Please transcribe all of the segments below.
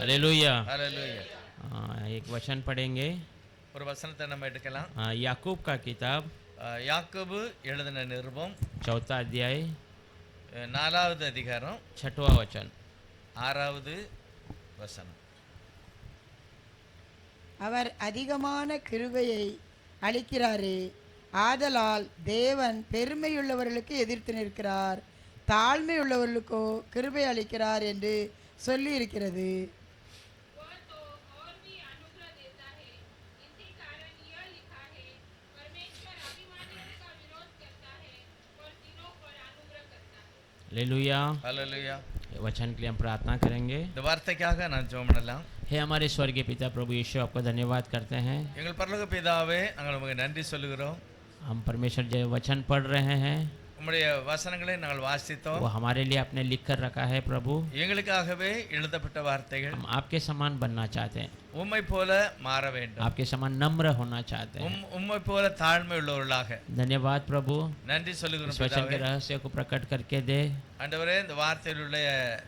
Hallelujah. Hallelujah. एक वचन पढ़ेंगे ஒரு வசனத்தை நம்ம எடுக்கலாம். याकूब का किताब யாக்கோபு எழுதின நிருபம் 4 अध्याय 4வது அதிகாரம் 6वां वचन. 6வது வசனம். அவர் அதிகமான கிருபையை அளிக்கிறாரே, ஆதலால் தேவன் பெருமையுள்ளவர்களுக்கு எதிர்த்து நிற்கிறார், தாழ்மையுள்ளவர்களுக்கோ கிருபை அளிக்கிறார் என்று சொல்லி இருக்கிறது. हालेलुया. हालेलुया. वचन के लिए हम प्रार्थना करेंगे. இந்த வார்த்தைக்காக நான் ஜெபம் பண்ணலாம். हे हमारे स्वर्गीय पिता प्रभु यीशु, आपको धन्यवाद करते हैं. எங்கள் பரலோக பிதாவே, நாங்கள் உங்களுக்கு நன்றி சொல்லுகிறோம். हम परमेश्वर जो वचन पढ़ रहे हैं உம்முடைய வசனங்களை நாங்கள் வாசித்தோம். वो हमारे लिए आपने लिख कर रखा है प्रभु. எங்களுக்காகவே எழுதப்பட்ட வார்த்தைகள். हम आपके समान बनना चाहते हैं. உம்மை போல மாற வேண்டும். आपके समान नम्र होना चाहते हैं. உம்மை போல தாழ்மை உள்ளவர்களாக. धन्यवाद प्रभु. நன்றி சொல்லுகிறோம். इस वचन के रहस्य को प्रकट करके दे. ஆண்டவரே, இந்த வார்த்தையில் உள்ள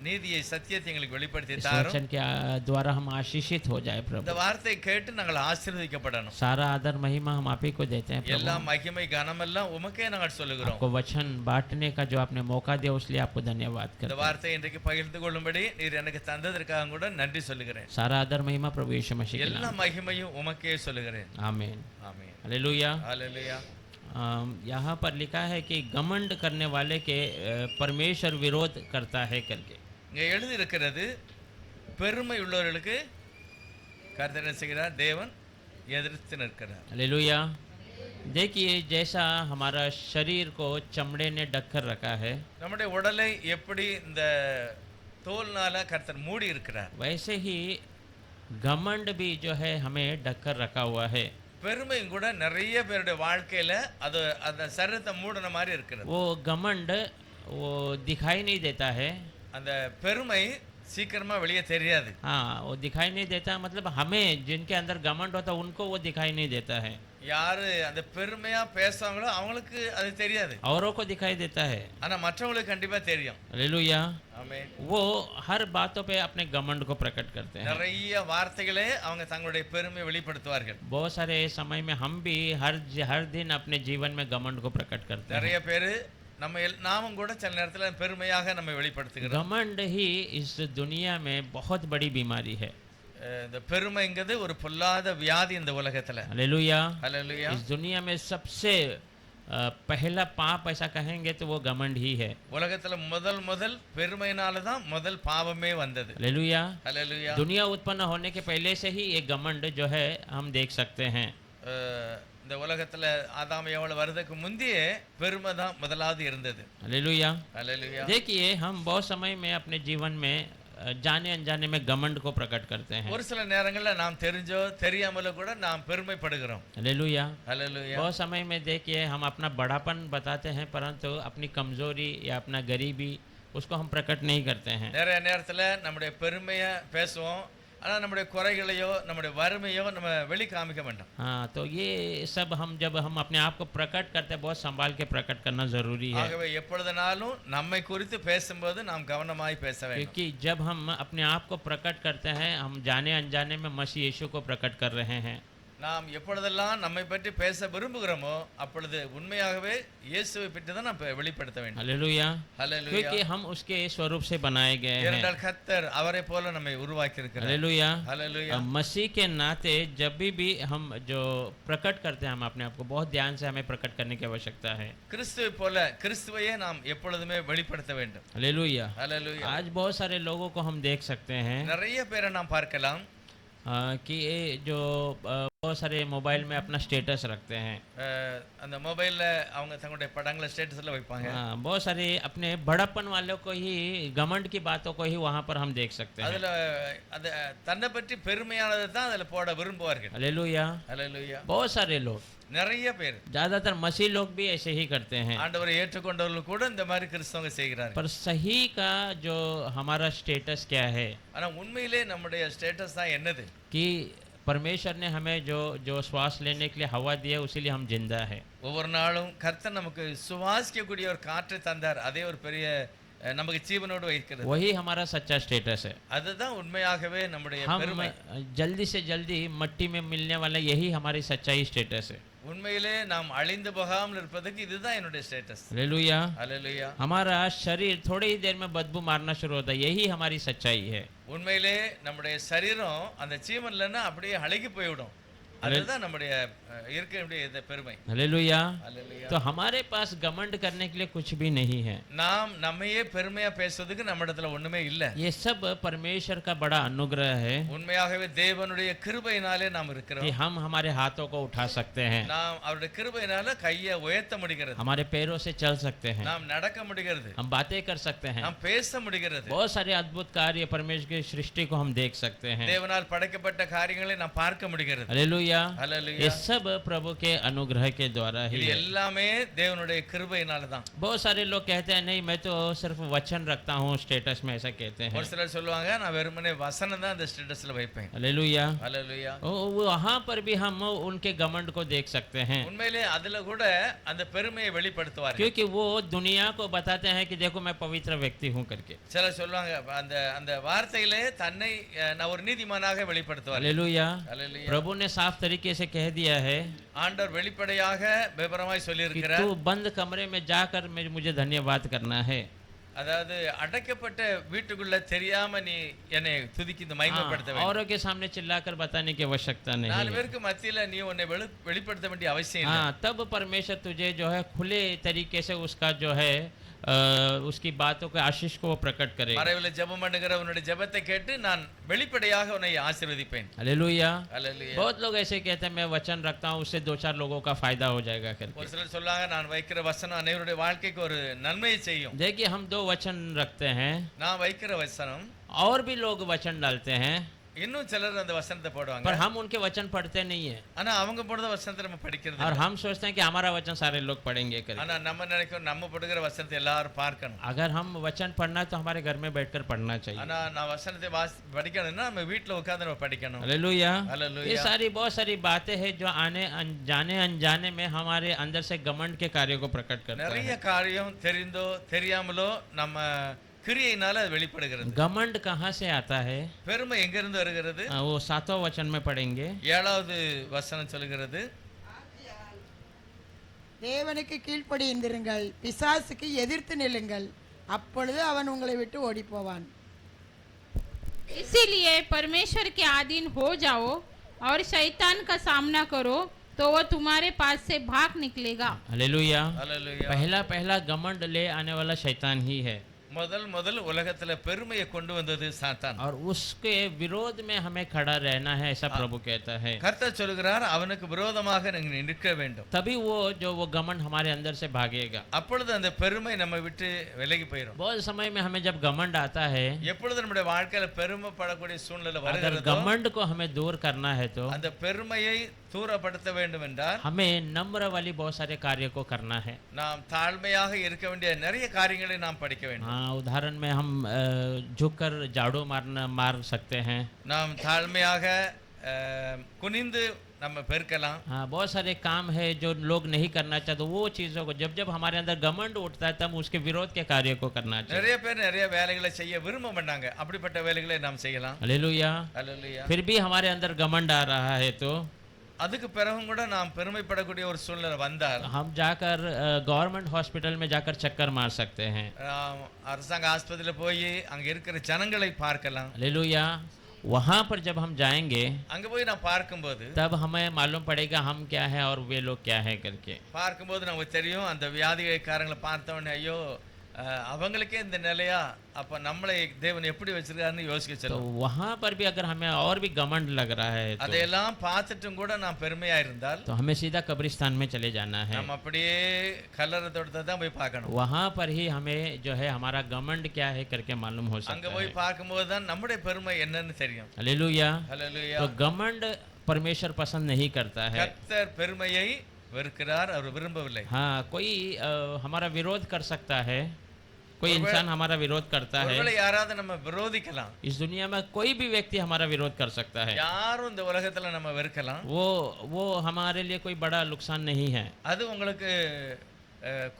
நீதியை, சத்தியத்தை எங்களுக்கு வெளிப்படுத்தி इस தாரும். वचन के द्वारा हम आशीषित हो जाए प्रभु. இந்த வார்த்தையை கேட்டு நாங்கள் ஆசீர்வதிக்கப்படணும். सारा आदर महिमा हम आप ही को देते हैं எல்லா प्रभु. மகிமை கனம் எல்லாம் உமக்கே நாங்கள் சொல்லுகிறோம். आपको वचन बांटने का जो आपने मौका दिया उसलिए आपको धन्यवाद இந்த करते हैं. வார்த்தையை இன்றைக்கு பகிர்ந்து கொள்ளும்படி நீர் எனக்கு தந்ததற்காக கூட நன்றி சொல்லுகிறேன். सारा आदर महिमा प्रभु यीशु मसीह के எல்லா नाम. மகிமையும் உமக்கே சொல்லுகிறேன். आमीन. ஆமென். हालेलुया. हालेलुया. यहाँ पर लिखा है कि घमंड करने वाले के परमेश्वर विरोध करता है करके. இங்கே எழுதி இருக்கிறது, பெருமை உள்ளவர்களுக்கு கர்த்தர் என்ன செய்கிறார்? தேவன் எதிர்த்து நிற்கிறார். हालेलुया. देखिए, जैसा हमारा शरीर को चमड़े ने ढक कर रखा है, நம்முடைய உடலை எப்படி இந்த தோல்னால கர்த்தர் மூடி இருக்கிறார், वैसे ही घमंड भी जो है हमें ढक कर रखा हुआ है. பெருமையும் கூட நிறைய பேருடைய வாழ்க்கையில அது அந்த சரீரத்தை மூடின மாதிரி இருக்கிறது. वो घमंड वो दिखाई नहीं देता है. அந்த பெருமை சீக்கிரமா வெளியே தெரியாது. हाँ, वो दिखाई नहीं देता, मतलब हमें जिनके अंदर घमंड होता है उनको वो दिखाई नहीं देता है. யாரு அந்த பெருமையா பேசுவாங்களோ அவங்களுக்கு அது தெரியாது. औरों को दिखाई देता है. ஆனா மற்றவங்களுக்கு கண்டிப்பா தெரியும். हालेलुया. ஆமென். वो हर बातों पे अपने घमंड को प्रकट करते हैं. நிறைய வார்த்தைகளே அவங்க தங்களுடைய பெருமையை வெளிப்படுத்துவார்கள். बहुत सारे समय में हम भी हर दिन अपने जीवन में घमंड को प्रकट करते हैं. நிறைய பேரு நாமும் கூட சில நேரத்துல பெருமையாக நம்ம வெளிப்படுத்துகிறோம். घमंड ही इस दुनिया में बहुत बड़ी बीमारी है. இந்த பெருமைங்கிறது ஒரு பொல்லாத வியாதி இந்த உலகத்துல. हालेलुया. हालेलुया. इस दुनिया में सबसे पहला पाप ऐसा कहेंगे तो वो घमंड ही है. உலகத்துல முதல் பெருமையினால தான் முதல் பாவமே வந்தது. हालेलुया. हालेलुया. दुनिया उत्पन्न होने के पहले से ही ये घमंड जो है हम देख सकते हैं. இந்த உலகத்துல ஆதாம் ஏவாள் வரதுக்கு முந்தையே பெருமை தான் முதலாவது இருந்தது. हालेलुया. हालेलुया. देखिए, हम बहुत समय में अपने जीवन में जाने अनजाने में घमंड को प्रकट करते हैं. ஒரு சில நேரங்கள்ல நாம் தெரிஞ்சோ தெரியாமலோ கூட நாம் பெருமைப்படுகிறோம். हालेलुया. हालेलुया. बहुत समय में देखिए हम अपना बड़ापन बताते हैं, परंतु अपनी कमजोरी या अपना गरीबी उसको हम प्रकट नहीं करते हैं. நிறைய நேரத்துல நம்முடைய பெருமையை பேசுவோம், ஆனா நம்முடைய குறைகளையோ நம்முடைய வறுமையோ நம்ம வெளி காமிக்க மாட்டோம். हाँ, तो ये सब जब हम अपने आप को प्रकट करते हैं, बहुत संभाल के प्रकट करना जरूरी है. ஆகவே எப்பொழுதுனாலும் நம்மை குறித்து பேசும்போது நாம் கவனமாய் பேச வேண்டும். क्योंकि जब हम अपने आप को प्रकट करते हैं, हम जाने अनजाने में मसीह यीशु को प्रकट कर रहे हैं. நாம் எப்பொழுதெல்லாம் நம்மை பற்றி பேச விரும்புகிறோமோ அப்பொழுது உண்மையாகவே இயேசுவை பற்றி தான் நாம் வெளிப்படுத்த வேண்டும். हालेलुया. हालेलुया. क्योंकि हम उसके स्वरूप से बनाए गए हैं. ஏனென்றால் கர்த்தர் அவரை போல நம்மை உருவாக்கி இருக்கிறார். हालेलुया. हालेलुया. मसीह के नाते जब भी हम जो प्रकट करते हैं, हम अपने आप को बहुत ध्यान से हमें प्रकट करने की आवश्यकता है. கிறிஸ்துவை போல கிறிஸ்துவையே நாம் எப்பொழுதுமே வெளிப்படுத்த வேண்டும். हालेलुया. हालेलुया. आज बहुत सारे लोगों को हम देख सकते हैं நிறைய பேரை நாம் பார்க்கலாம் कि ये जो बहुत सारे मोबाइल में अपना स्टेटस रखते हैं. அந்த மொபைல்ல அவங்க தங்களுடைய படங்களை ஸ்டேட்டஸ்ல வைப்பாங்க. बहुत सारे अपने बड़प्पन वालों को ही, घमंड की बातों को ही वहाँ पर हम देख सकते हैं. அதுல அந்த தன்னை பற்றி பெருமையானதை தான் அதுல போட விரும்புவார்கள். हालेलुया. हालेलुया. बहुत सारे लोग, நிறைய பேர், ज्यादातर मसीह लोग भी ऐसे ही करते हैं. ஆண்டவரை ஏற்றுக்கொண்டவர்கள் கூட இந்த மாதிரி கிறிஸ்தவங்க செய்கிறார்கள். पर सही का जो हमारा स्टेटस क्या है, ஆனா உண்மையிலே நம்முடைய ஸ்டேட்டஸ் தான் என்னது? कि परमेश्वर ने हमें जो श्वास लेने के लिए हवा दी है, उसीलिए हम जिंदा है. ஒவ்வொரு நாளும் கர்த்தர் நமக்கு சுவாசிக்கக்கூடிய ஒரு காற்றை தந்தார். அதே ஒரு பெரிய நமக்கு ஜீவனோடு வைக்கிறது. वही हमारा सच्चा स्टेटस है। அதுதான் உண்மையாகவே நம்முடைய हम பெருமை. जल्दी से जल्दी मट्टी में मिलने वाला यही हमारी सच्चाई स्टेटस है। உண்மையிலே நாம் அழிந்து போகாமல் இருப்பதற்கு இதுதான் என்னுடைய ஸ்டேட்டஸ். हालेलुया। அல்லேலூயா. हमारा शरीर थोड़ी ही देर में बदबू मारना शुरू होता है, यही हमारी सच्चाई है। உண்மையிலே நம்முடைய சரீரம் அந்த ஜீவன் இல்லைன்னா அப்படியே அழுகி போய்விடும். அதுதான் நம்முடைய இருக்க வேண்டிய பெருமை. हालेलुया। அல்லேலூயா. तो हमारे पास घमंड करने के लिए कुछ भी नहीं है। நாம் நம்மையே பெருமையா பேசுறதுக்கு நம்ம இடத்துல ஒண்ணுமே இல்ல. ये सब परमेश्वर का बड़ा अनुग्रह है உண்மையாகவே தேவனுடைய கிருபையினாலே நாம் कि இருக்கிறோம். हम हमारे हाथों को उठा सकते हैं, நாம் அவருடைய கிருபையினால கையை உயர்த்த முடிகிறது. हमारे पैरों से चल सकते हैं, நாம் நடக்க முடிகிறது. हम बातें कर सकते हैं, நாம் பேச முடிகிறது. बहुत सारे अद्भुत कार्य परमेश्वर की सृष्टि को हम देख सकते हैं। தேவனால் படைக்கப்பட்ட காரியங்களை நாம் பார்க்க முடிகிறது. हालेलुया। அல்லேலூயா. ये सब प्रभु के अनुग्रह के द्वारा ही இது है। எல்லாமே தேவனுடைய கிருபையினால தான். बहुत सारे लोग कहते हैं नहीं मैं तो सिर्फ वचन रखता हूँ स्टेटस में, ऐसा कहते हैं। ஒரு சிலர் சொல்லுவாங்க நான் வெறுமனே வசனம் தான் அந்த ஸ்டேட்டஸ்ல வைப்பேன். हालेलुया। அல்லேலூயா. वहाँ पर भी हम उनके घमंड को देख सकते हैं, உண்மையிலே அதுல கூட அந்த பெருமையை வெளிப்படுத்துவார்கள். क्योंकि वो दुनिया को बताते हैं कि देखो मैं पवित्र व्यक्ति हूँ करके। சிலர் சொல்லுவாங்க அந்த அந்த வார்த்தையிலே தன்னை நான் ஒரு நீதிமானாக வெளிப்படுத்துவார். हालेलुया। அல்லேலூயா. प्रभु ने साफ तरीके से कह दिया है ஆண்டவர் வெளிப்படையாக விவரமாய் சொல்லி कि இருக்கிறார். तू बंद कमरे में जाकर मुझे धन्यवाद करना है। அதாவது அடைக்கப்பட்ட வீட்டுக்குள்ள தெரியாம நீ என்னை துதிக்கிந்து மகிமைப்படுத்த வேண்டும். औरों के सामने चिल्लाकर बताने की आवश्यकता नहीं நாலு है। பேருக்கு மத்தியில நீ உன்னை வெளிப்படுத்த வேண்டிய அவசியம் இல்லை. हाँ, तब परमेश्वर तुझे जो है खुले तरीके से उसका जो है उसकी बातों के आशीष को वो प्रकट करेगा। மறைவில ஜெபம் பண்ணுகிற உன்னுடைய ஜெபத்தை கேட்டு நான் வெளிப்படையாக உன்னை ஆசீர்வதிப்பேன். हालेलुया। அல்லேலூயா. बहुत लोग ऐसे कहते हैं मैं वचन रखता हूँ उससे 2-4 लोगों का फायदा हो जाएगा करके। ஒரு சிலர் சொல்றாங்க நான் வைக்கிற வசனம் அனைவருடைய வாழ்க்கைக்கு ஒரு நன்மையை செய்யும். देखिए हम 2 वचन रखते हैं நான் வைக்கிற வசனம் और भी लोग वचन डालते हैं, இன்னும் சிலர் அந்த வசனத்தை போடுவாங்க. पर हम उनके वचन पढ़ते नहीं है ஆனா அவங்க போடுற வசனத்தை நம்ம படிக்கிறது और இல்ல. हम सोचते हैं कि हमारा वचन सारे लोग पढ़ेंगे करके। ஆனா நம்ம நினைக்கிறோம் நம்ம போடுகிற வசனத்தை எல்லாரும் பார்க்கணும். अगर हम वचन पढ़ना है तो हमारे घर में बैठकर पढ़ना चाहिए। ஆனா நான் வசனத்தை படிக்கணும்னா நம்ம வீட்ல உட்கார்ந்து நம்ம படிக்கணும். हालेलुया। हालेलुया। ये सारी बहुत सारी बातें हैं जो आने जाने अनजाने में हमारे अंदर से घमंड के कार्यों को प्रकट करता நிறைய है। காரியம் தெரிந்தோ தெரியாமலோ நம்ம கிரியையினால அது வெளிப்படுகிறது. घमंड कहाँ से आता है? பெருமை எங்க இருந்து வருகிறது? वो 7वां वचन में पढ़ेंगे। 7வது வசனம் சொல்கிறது தேவனுக்கு கீழ்ப்படிந்திருங்கள், பிசாசுக்கு எதிர்த்து நில்லுங்கள், அப்பொழுது அவன் உங்களை விட்டு ஓடி போவான். इसीलिए परमेश्वर के अधीन हो जाओ और शैतान का सामना करो तो वो तुम्हारे पास से भाग निकलेगा। हालेलुया। அல்லேலூயா. पहला घमंड ले आने वाला शैतान ही है முதல் உலகத்துல பெருமையை கொண்டு வந்தது சாத்தான். और उसके विरोध में हमें खड़ा रहना है, ऐसा प्रभु कहता है। கர்த்தர் சொல்கிறார் அவனுக்கு விரோதமாக நீங்கள் நிற்க வேண்டும். तभी वो घमंड हमारे अंदर से भागेगा। அப்பொழுது அந்த பெருமை நம்ம விட்டு விலகி போயிடும். बहुत समय में हमें जब घमंड आता है, எப்பொழுது நம்முடைய வாழ்க்கையில பெருமைப்படக்கூடிய சூழ்நிலை अगर வருகிறதோ घमंड को हमें दूर करना है तो அந்த பெருமையை தூரப்படுத்த வேண்டும் என்றால் हमें नम्र वाली बहुत सारे कार्य को करना है। நாம் தாழ்மையாக இருக்க வேண்டிய நிறைய காரியங்களை நாம் படிக்க வேண்டும். हाँ, उदाहरण में हम झुककर झाड़ू मार सकते हैं। நாம் தாழ்மையாக குனிந்து நம்ம பெருக்கலாம். हाँ, बहुत सारे काम है जो लोग नहीं करना चाहते, वो चीज़ों को जब हमारे अंदर घमंड उठता है तब उसके विरोध के कार्य को करना चाहिए। நிறைய பேர் நிறைய வேலைகளை செய்ய விரும்ப மாட்டாங்க. அப்படிப்பட்ட வேலைகளை நாம் செய்யலாம். हालेलुया। அல்லேலூயா. फिर भी हमारे अंदर घमंड आ रहा है तो அதுக்கு பிறகும் கூட நாம் பெருமைப்படக்கூடிய ஒரு சூழ்நிலை வந்தால் हम जाकर गवर्नमेंट हॉस्पिटल में जाकर चक्कर मार सकते हैं। அரசாங்க ஆஸ்பத்திரியில போய் அங்க இருக்கிற ஜனங்களை பார்க்கலாம். हालेलुया। वहाँ पर जब हम जाएंगे அங்க போய் நான் பார்க்கும்போது तब हमें मालूम पड़ेगा हम क्या है और वे लोग क्या है करके। பார்க்கும்போது நமக்கு தெரியும் அந்த வியாதிகாரங்களை பார்த்தவொடனே ஐயோ அவங்களுக்கே இந்த நிலையா, அப்ப நம்மளை தேவன் எப்படி வச்சிருக்காருன்னு யோசிக்க तो சொல்லுவோம். वहाँ पर भी अगर हमें और भी घमंड लग रहा है அதையெல்லாம் பார்த்துட்டும் கூட நாம் பெருமையா இருந்தால் तो हमें सीधा कब्रिस्तान में चले जाना है। நம்ம அப்படியே கல்லறை தோட்டத்தை தான் போய் பார்க்கணும். वहाँ पर ही हमें जो है हमारा घमंड क्या है करके मालूम हो அங்க सकता போய் है। பார்க்கும்போது தான் நம்முடைய பெருமை என்னன்னு தெரியும். हालेलुया। ஹல்லேலூயா. तो घमंड परमेश्वर पसंद नहीं करता है। கர்த்தர் பெருமையை வெறுக்கிறார், அவர் விரும்பவில்லை. हाँ, कोई हमारा विरोध कर सकता है, कोई इंसान हमारा विरोध करता है। ஒருவேளை யாராவது நம்ம விரோதிக்கலாம். इस दुनिया में कोई भी व्यक्ति हमारा विरोध कर सकता है। யாரும் இந்த உலகத்துல நம்ம வெறுக்கலாம். वो हमारे लिए कोई बड़ा नुकसान नहीं है। அது உங்களுக்கு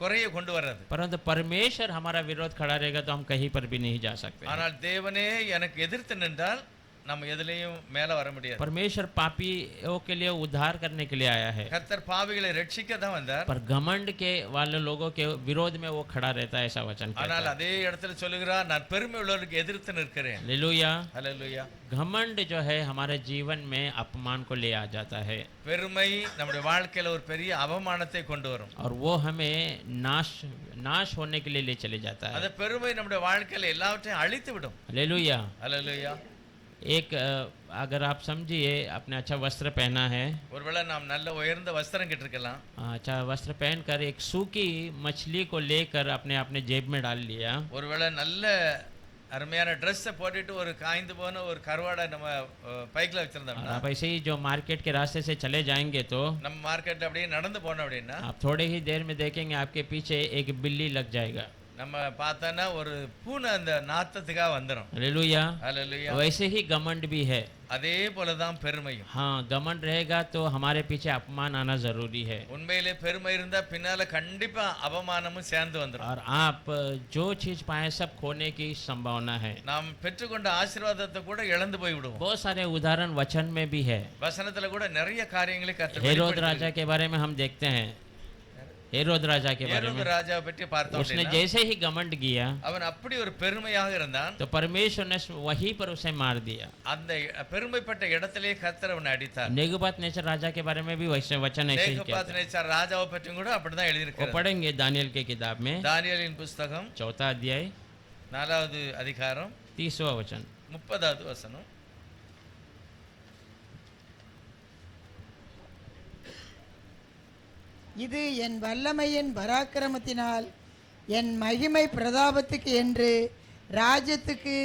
குறைய கொண்டு வர்றது. परंतु परमेश्वर हमारा विरोध खड़ा रहेगा तो हम कहीं पर भी नहीं जा सकते। ஆனால் தேவனே எனக்கு எதிர்த்து நின்றால் நம்ம எதுலயும் மேல வர முடியாது. परमेश्वर पापियों के लिए उद्धार करने के लिए आया है, கர்த்தர் பாவிகளை ரட்சிக்க தான் வந்தார். पर घमंड के वाले लोगों के विरोध में वो खड़ा रहता है, ऐसा वचन कहता ஆனால் है। அதே இடத்துல சொல்லுகிறார், நான் பெருமை உள்ளவருக்கு எதிர்த்து நிற்கிறேன். हालेलुया। ஹல்லேலூயா. घमंड जो है हमारे जीवन में अपमान को ले आ जाता है பெருமை நம்முடைய வாழ்க்கையில ஒரு பெரிய அவமானத்தை கொண்டு வரும். और वो हमें नाश होने के लिए ले चले जाता है। அந்த பெருமை நம்முடைய வாழ்க்கையில எல்லாவற்றையும் அழித்து விடும். हालेलुया। ஹல்லேலூயா. एक अगर आप समझिए, आपने अच्छा वस्त्र पहना है, ஒருவேளை நாம் நல்ல உயர்ந்த வஸ்திரம் கிட்டிருக்கலாம். अच्छा वस्त्र पहनकर एक सूखी मछली को लेकर अपने जेब में डाल लिया, ஒருவேளை நல்ல அருமையான ட்ரெஸ்ஸை போட்டுட்டு ஒரு காய்ந்து போன ஒரு கருவாடை நம்ம பைக்கில் और வச்சிருந்தோம்னா, आप ऐसे ही जो मार्केट के रास्ते से चले जाएंगे तो நம்ம மார்க்கெட்டில் அப்படியே நடந்து போனோம் அப்படின்னா आप थोड़े ही देर में देखेंगे आपके पीछे एक बिल्ली लग जाएगा। நம்ம பார்த்தோன்னா ஒரு பூனை அந்த நாத்தத்துக்காக வந்துடும். हालेलुया। ஹல்லேலூயா. वैसे ही घमंड भी है। அதே போல தான் பெருமையும். हाँ, घमंड रहेगा तो हमारे पीछे अपमान आना जरूरी है। உண்மையிலே பெருமை இருந்தா பின்னால கண்டிப்பா அவமானமும் சேர்ந்து வந்துடும். और आप जो चीज पाए सब खोने की संभावना है। நாம் பெற்றுக்கொண்ட ஆசீர்வாதத்தை கூட இழந்து போய் விடுவோம். बहुत सारे उदाहरण वचन में भी है। வசனத்துல கூட நிறைய காரியங்களை கர்த்தர் हेरोद राजा के बारे में हम देखते हैं। हेरोद राजा के बारे में ராஜாவை பற்றி பார்த்தோம் उसने அப்படின்னா, जैसे ही घमंड किया அவன் அப்படி ஒரு பெருமையாக இருந்தான். तो परमेश्वर ने वहीं पर उसे मार दिया। அந்த பெருமைப்பட்ட இடத்திலே கர்த்தர் அவனை அடித்தார். नेबूकदनेस्सर राजा के बारे में भी वैसे वचन ऐसे ही कहता है। நேபுகாத்நேச்சார் ராஜாவை பற்றியும் கூட அப்படிதான் वो எழுதியிருக்கிறது. पढ़ेंगे दानियल के किताब में தானியேலின் புஸ்தகம் 4 अध्याय 4வது அதிகாரம் 30वां वचन। 30வது வசனம். இது என் வல்லமையின் பராக்கிரமத்தினால் என் மகிமை பிரதாபத்துக்கு என்று ராஜ்யத்துக்கு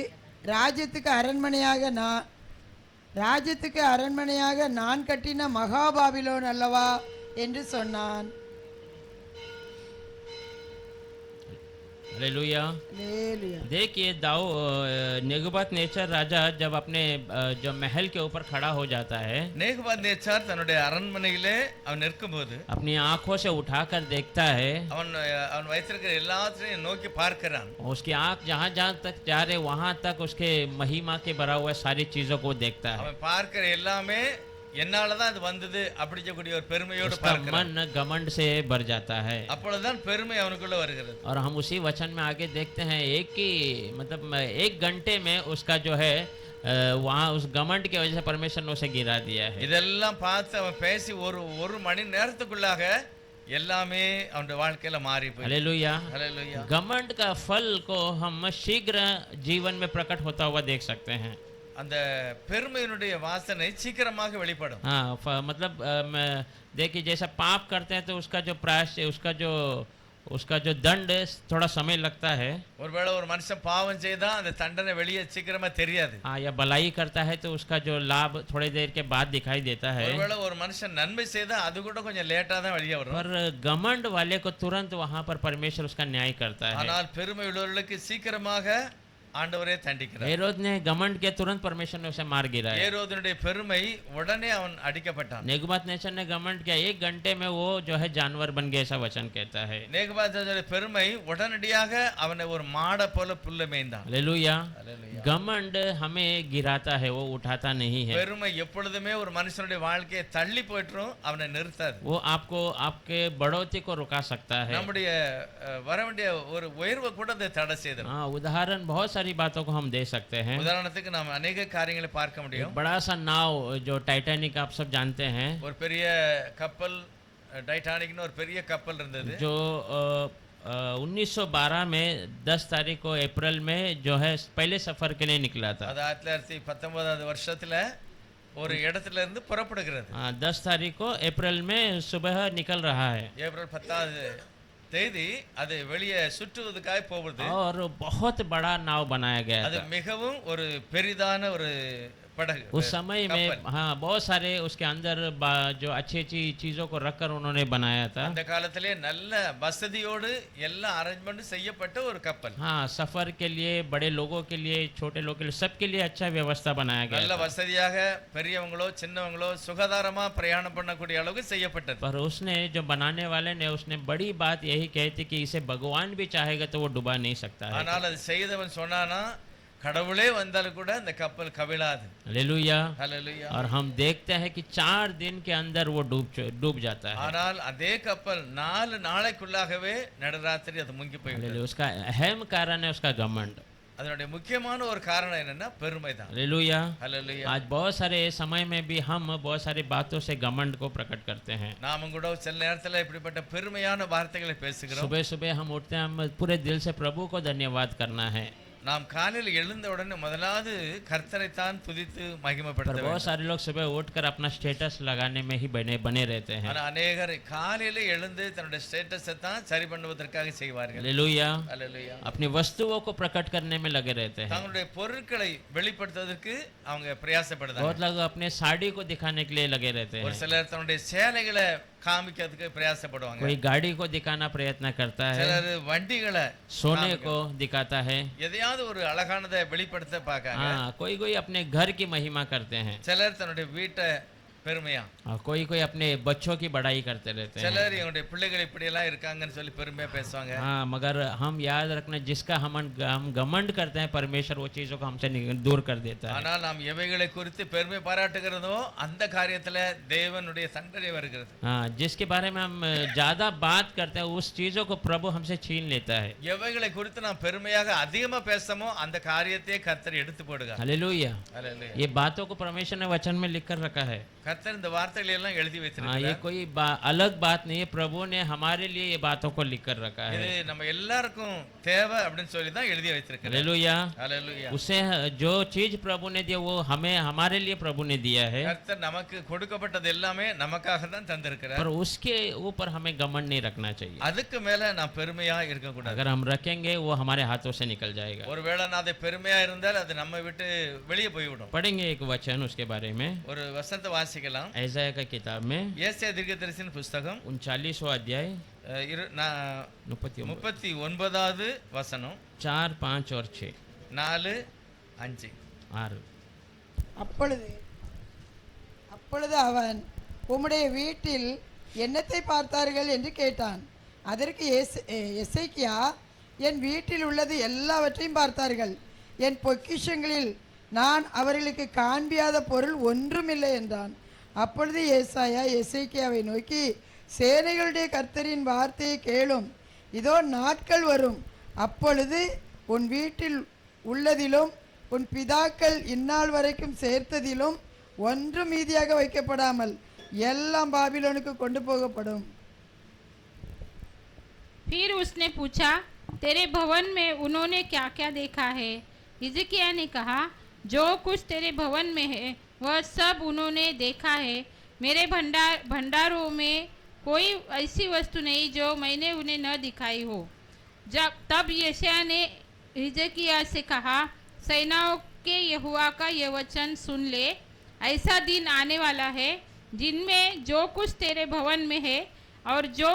அரண்மனையாக நான் கட்டின மகாபாபிலோன் அல்லவா என்று சொன்னான். हालेलुया। அல்லேலூயா. देखिए नेबूकदनेस्सर राजा जब अपने जो महल के ऊपर खड़ा हो जाता है, நேபுகாத்நேச்சார் தன்னுடைய அரண்மனையிலே அவன் நிற்கும்போது अपनी आंखों से उठाकर देखता है, அவன் வைத்திருக்கிற எல்லாத்தையும் நோக்கி பார்க்கிறான். उसकी आंख जहाँ जहाँ तक जा रहे वहां तक उसके महिमा के भरा हुआ सारी चीजों को देखता है। அவன் பார்க்கிற எல்லாமே என்னாலதான் அது வந்தது அப்படி சொல்லக்கூடிய ஒரு பெருமையோடு उसका பார்க்கிறான். मन घमंड से भर जाता है। அப்பொழுதுதான் பெருமை அவனுக்குள்ள வருகிறது. और हम उसी वचन में आगे देखते हैं, एक घंटे में उसका जो है वहाँ उस घमंड की वजह से परमेश्वर ने उसे गिरा दिया है। இதெல்லாம் பார்த்து அவன் பேசி ஒரு மணி நேரத்துக்குள்ளாக எல்லாமே அவனுடைய வாழ்க்கையில மாறி போய். हालेलुया। ஹல்லேலூயா. घमंड का फल को हम शीघ्र जीवन में प्रकट होता हुआ देख सकते हैं। அந்த பெருமையினுடைய வாசனை சீக்கிரமாக வெளிப்படும். हाँ, मतलब देखिए जैसा पाप करते हैं तो उसका जो प्रायश्चित उसका जो दंड थोड़ा समय लगता है। ஒருவேளை ஒரு மனுஷன் பாவம் செய்தா அந்த தண்டனை வெளியே சீக்கிரமா தெரியாது. हाँ, या भलाई करता है तो उसका जो लाभ थोड़ी देर के बाद दिखाई देता है। ஒருவேளை ஒரு மனுஷன் நன்மை செய்தா அது கூட கொஞ்சம் லேட்டா தான் வெளியே வரும். पर घमंड वाले को तुरंत वहां पर परमेश्वर उसका न्याय करता है। ஆனால் பெருமை உள்ளவர்களுக்கு சீக்கிரமாக ஆண்டவரே தண்டிக்கிறார். हेरोद ने घमंड के तुरंत परमेश्वर ने उसे मार गिराया। ஏரோதுனுடைய பெருமை உடனே அவன் அடிக்கப்பட்டான். नेबूकदनेस्सर ने घमंड किया, 1 घंटे में वो जो है जानवर बन गया, ऐसा वचन कहता है। நேபுகாத்நேச்சாருடைய பெருமை உடனடியாக அவனை ஒரு மாட போல புல்ல மேய்ந்தான். हालेलुया। ஹல்லேலூயா. घमंड हमें गिराता है, वो उठाता नहीं है। பெருமை எப்பொழுதுமே ஒரு மனுஷனுடைய வாழ்க்கையை தள்ளி போயிட்டும் அவனை நிறுத்தாது. वो आपको आपके बढ़ोतरी को रुका सकता है। நம்முடைய வர வேண்டிய ஒரு உயர்வை கூட அதை தடை செய்தது. हाँ, उदाहरण बहुत सारी बातों को हम दे सकते हैं। உதாரணத்துக்கு நாம் अनेक காரியங்களை பார்க்க முடியும். बड़ा सा नाव जो टाइटैनिक आप सब जानते हैं, ஒரு பெரிய கப்பல் டைட்டானிக்னு ஒரு பெரிய கப்பல் இருந்தது. जो 1912 में 10 तारीख को अप्रैल में जो है पहले सफर के लिए निकला था। அது 1919வது வருஷத்துல ஒரு இடத்துல இருந்து புறப்படுகிறது. 10 तारीख को अप्रैल में सुबह निकल रहा है ஏப்ரல் 10வது தேதி அது வெளியே சுற்றுவதற்காக போகுது. और बहुत बड़ा नाव बनाया गया அது था। மிகவும் ஒரு பெரிதான ஒரு படகு उस समय में கப்பல். हाँ बहुत सारे उसके अंदर जो अच्छी अच्छी चीजों को रखकर उन्होंने बनाया था। அந்த காலத்திலே நல்ல வசதியோடு எல்லா அரேஞ்ச்மெண்ட் செய்யப்பட்ட ஒரு கப்பல். हाँ सफर के लिए, बड़े लोगों के लिए, छोटे लोगों के लिए, सबके लिए अच्छा व्यवस्था बनाया गया நல்ல था। வசதியாக பெரியவங்களோ சின்னவங்களோ சுகாதாரமா பிரயாணம் பண்ணக்கூடிய அளவுக்கு செய்யப்பட்டது. पर उसने जो बनाने वाले ने उसने बड़ी बात यही कही थी कि इसे भगवान भी चाहेगा तो वो डुबा नहीं सकता है। ஆனால் அது செய்தவன் சொன்னானா கடவுளே வந்தாலும் கூட அந்த கப்பல் கவிழாது. हालेलुया। ஹல்லேலூயா. और हम देखते हैं कि 4 दिन के अंदर वो डूब जाता है। ஆனால் அதே கப்பல் 4 நாளைக்குள்ளாகவே நடுராத்திரி அது முங்கி போய்விட்டது. हालेलुया। उसका अहम कारण है उसका घमंड। அதனுடைய முக்கியமான ஒரு காரணம் என்னன்னா பெருமை தான். हालेलुया। ஹல்லேலூயா. आज बहुत सारे समय में भी हम बहुत सारी बातों से घमंड को प्रकट करते हैं। நாமும் கூட சில நேரத்துல இப்படிப்பட்ட பெருமையான வார்த்தைகளை பேசுகிறோம். सुबह सुबह हम उठते हैं, हम पूरे दिल से प्रभु को धन्यवाद करना है। நாம் காலையில் எழுந்த உடனே முதலாவது கர்த்தரைத்தான் துதித்து மகிமைப்படுத்த पर बहुत வேண்டும். सारे लोग सुबह उठकर अपना स्टेटस लगाने में ही बने रहते हैं। ஆனா அநேகர் காலையில எழுந்து தன்னுடைய ஸ்டேட்டஸை தான் சரி பண்ணுவதற்காக செய்வார்கள். हालेलुया। ஹல்லேலூயா. अपनी वस्तुओं को प्रकट करने में लगे रहते हैं। தங்களுடைய பொருட்களை வெளிப்படுத்துவதற்கு அவங்க பிரயாசப்படுறாங்க. बहुत लोग अपने साड़ी को दिखाने के लिए लगे रहते ஒரு हैं। சிலர் தன்னுடைய சேலைகளை காமிக்கிறதுக்கு பிரயாசப்படுவாங்க. कोई गाड़ी को दिखाना प्रयत्न करता है, சிலர் வண்டிகளை सोने को दिखाता है। எதையாவது ஒரு அழகானதை வெளிப்படுத்த பார்க்காங்க. हाँ कोई कोई अपने घर की महिमा करते हैं, சிலர் தன்னுடைய வீட்டை பெருமையா, और कोई कोई अपने बच्चों की बड़ाई करते रहते हैं। சிலர் இவங்களுடைய பிள்ளைகள் இப்படி எல்லாம் இருக்காங்கன்னு சொல்லி பெருமையா பேசுவாங்க. हाँ मगर हम याद रखना, जिसका हम घमंड करते हैं परमेश्वर वो चीजों को हमसे दूर कर देता है। ஆனால் நாம் எவைகளை குறித்து பெருமை பாராட்டுகிறதோ அந்த காரியத்துல தேவனுடைய தண்டனை வருகிறது. हाँ जिसके बारे में हम ज्यादा बात करते हैं उस चीजों को प्रभु हमसे छीन लेता है। எவைகளை குறித்து நாம் பெருமையாக அதிகமா பேசமோ அந்த காரியத்தை கர்த்தர் எடுத்து போடுகிறார். हालेलुया। ஹல்லேலூயா. ये बातों को परमेश्वर ने वचन में लिख कर रखा है। கர்த்தர் இந்த வார்த்தைகளை எல்லாம் எழுதி हाँ ये வைத்திருக்கிறார். कोई अलग बात नहीं है, प्रभु ने हमारे लिए ये बातों को लिख कर रखा இது है। நம்ம எல்லாருக்கும் தேவை அப்படின்னு சொல்லி தான் எழுதி வைத்திருக்கிறார். हालेलुया। ஹல்லேலூயா. उसे जो चीज प्रभु ने दिया वो हमें हमारे लिए प्रभु ने दिया है, கர்த்தர் நமக்கு கொடுக்கப்பட்டது எல்லாமே நமக்காக தான் தந்திருக்கிறார். पर उसके ऊपर हमें घमंड नहीं रखना चाहिए। அதுக்கு மேல நான் பெருமையா இருக்க கூடாது. अगर हम रखेंगे वो हमारे हाथों से निकल जाएगा। ஒருவேளை நான் அதை பெருமையா இருந்தால் அது நம்ம விட்டு வெளியே போய்விடும். पढ़ेंगे एक वचन उसके बारे में, ஒரு வசனத்தை வாசிக்கலாம். ऐसाया का किताब में ஏசாயா தீர்க்கதரிசியின் புஸ்தகம் 39वां अध्याय 39வது வசனம் 4, 5 और 6, 4, 5. 6। அப்பொழுது அவன், உம்முடைய வீட்டில் என்னத்தை பார்த்தார்கள் என்று கேட்டான். அதற்கு எசேக்கியா, என் வீட்டில் உள்ளது எல்லாவற்றையும் பார்த்தார்கள். என் பொக்கிஷங்களில் நான் அவர்களுக்கு காண்பியாத பொருள் ஒன்றுமில்லை என்றான். அப்பொழுது ஏசாயா எசேக்கியாவை நோக்கி, சேனைகளுடைய கர்த்தரின் வார்த்தையை கேளும். இதோ நாட்கள் வரும், அப்பொழுது உன் வீட்டில் உள்ளதிலும் உன் பிதாக்கள் இந்நாள் வரைக்கும் சேர்த்ததிலும் ஒன்று மீதியாக வைக்கப்படாமல் எல்லாம் பாபிலோனுக்கு கொண்டு போகப்படும். फिर उसने पूछा, तेरे भवन में उन्होंने क्या क्या देखा है? हिजकिय्याह ने कहा, जो कुछ तेरे भवन में है वह सब उन्होंने देखा है। मेरे भंडारों में कोई ऐसी वस्तु नहीं जो मैंने उन्हें न दिखाई हो। तब यशायाह ने हिजकिय्याह से कहा, सेनाओं के यहोवा का यह वचन सुन ले, ऐसा दिन आने वाला है जिनमें जो कुछ तेरे भवन में है और जो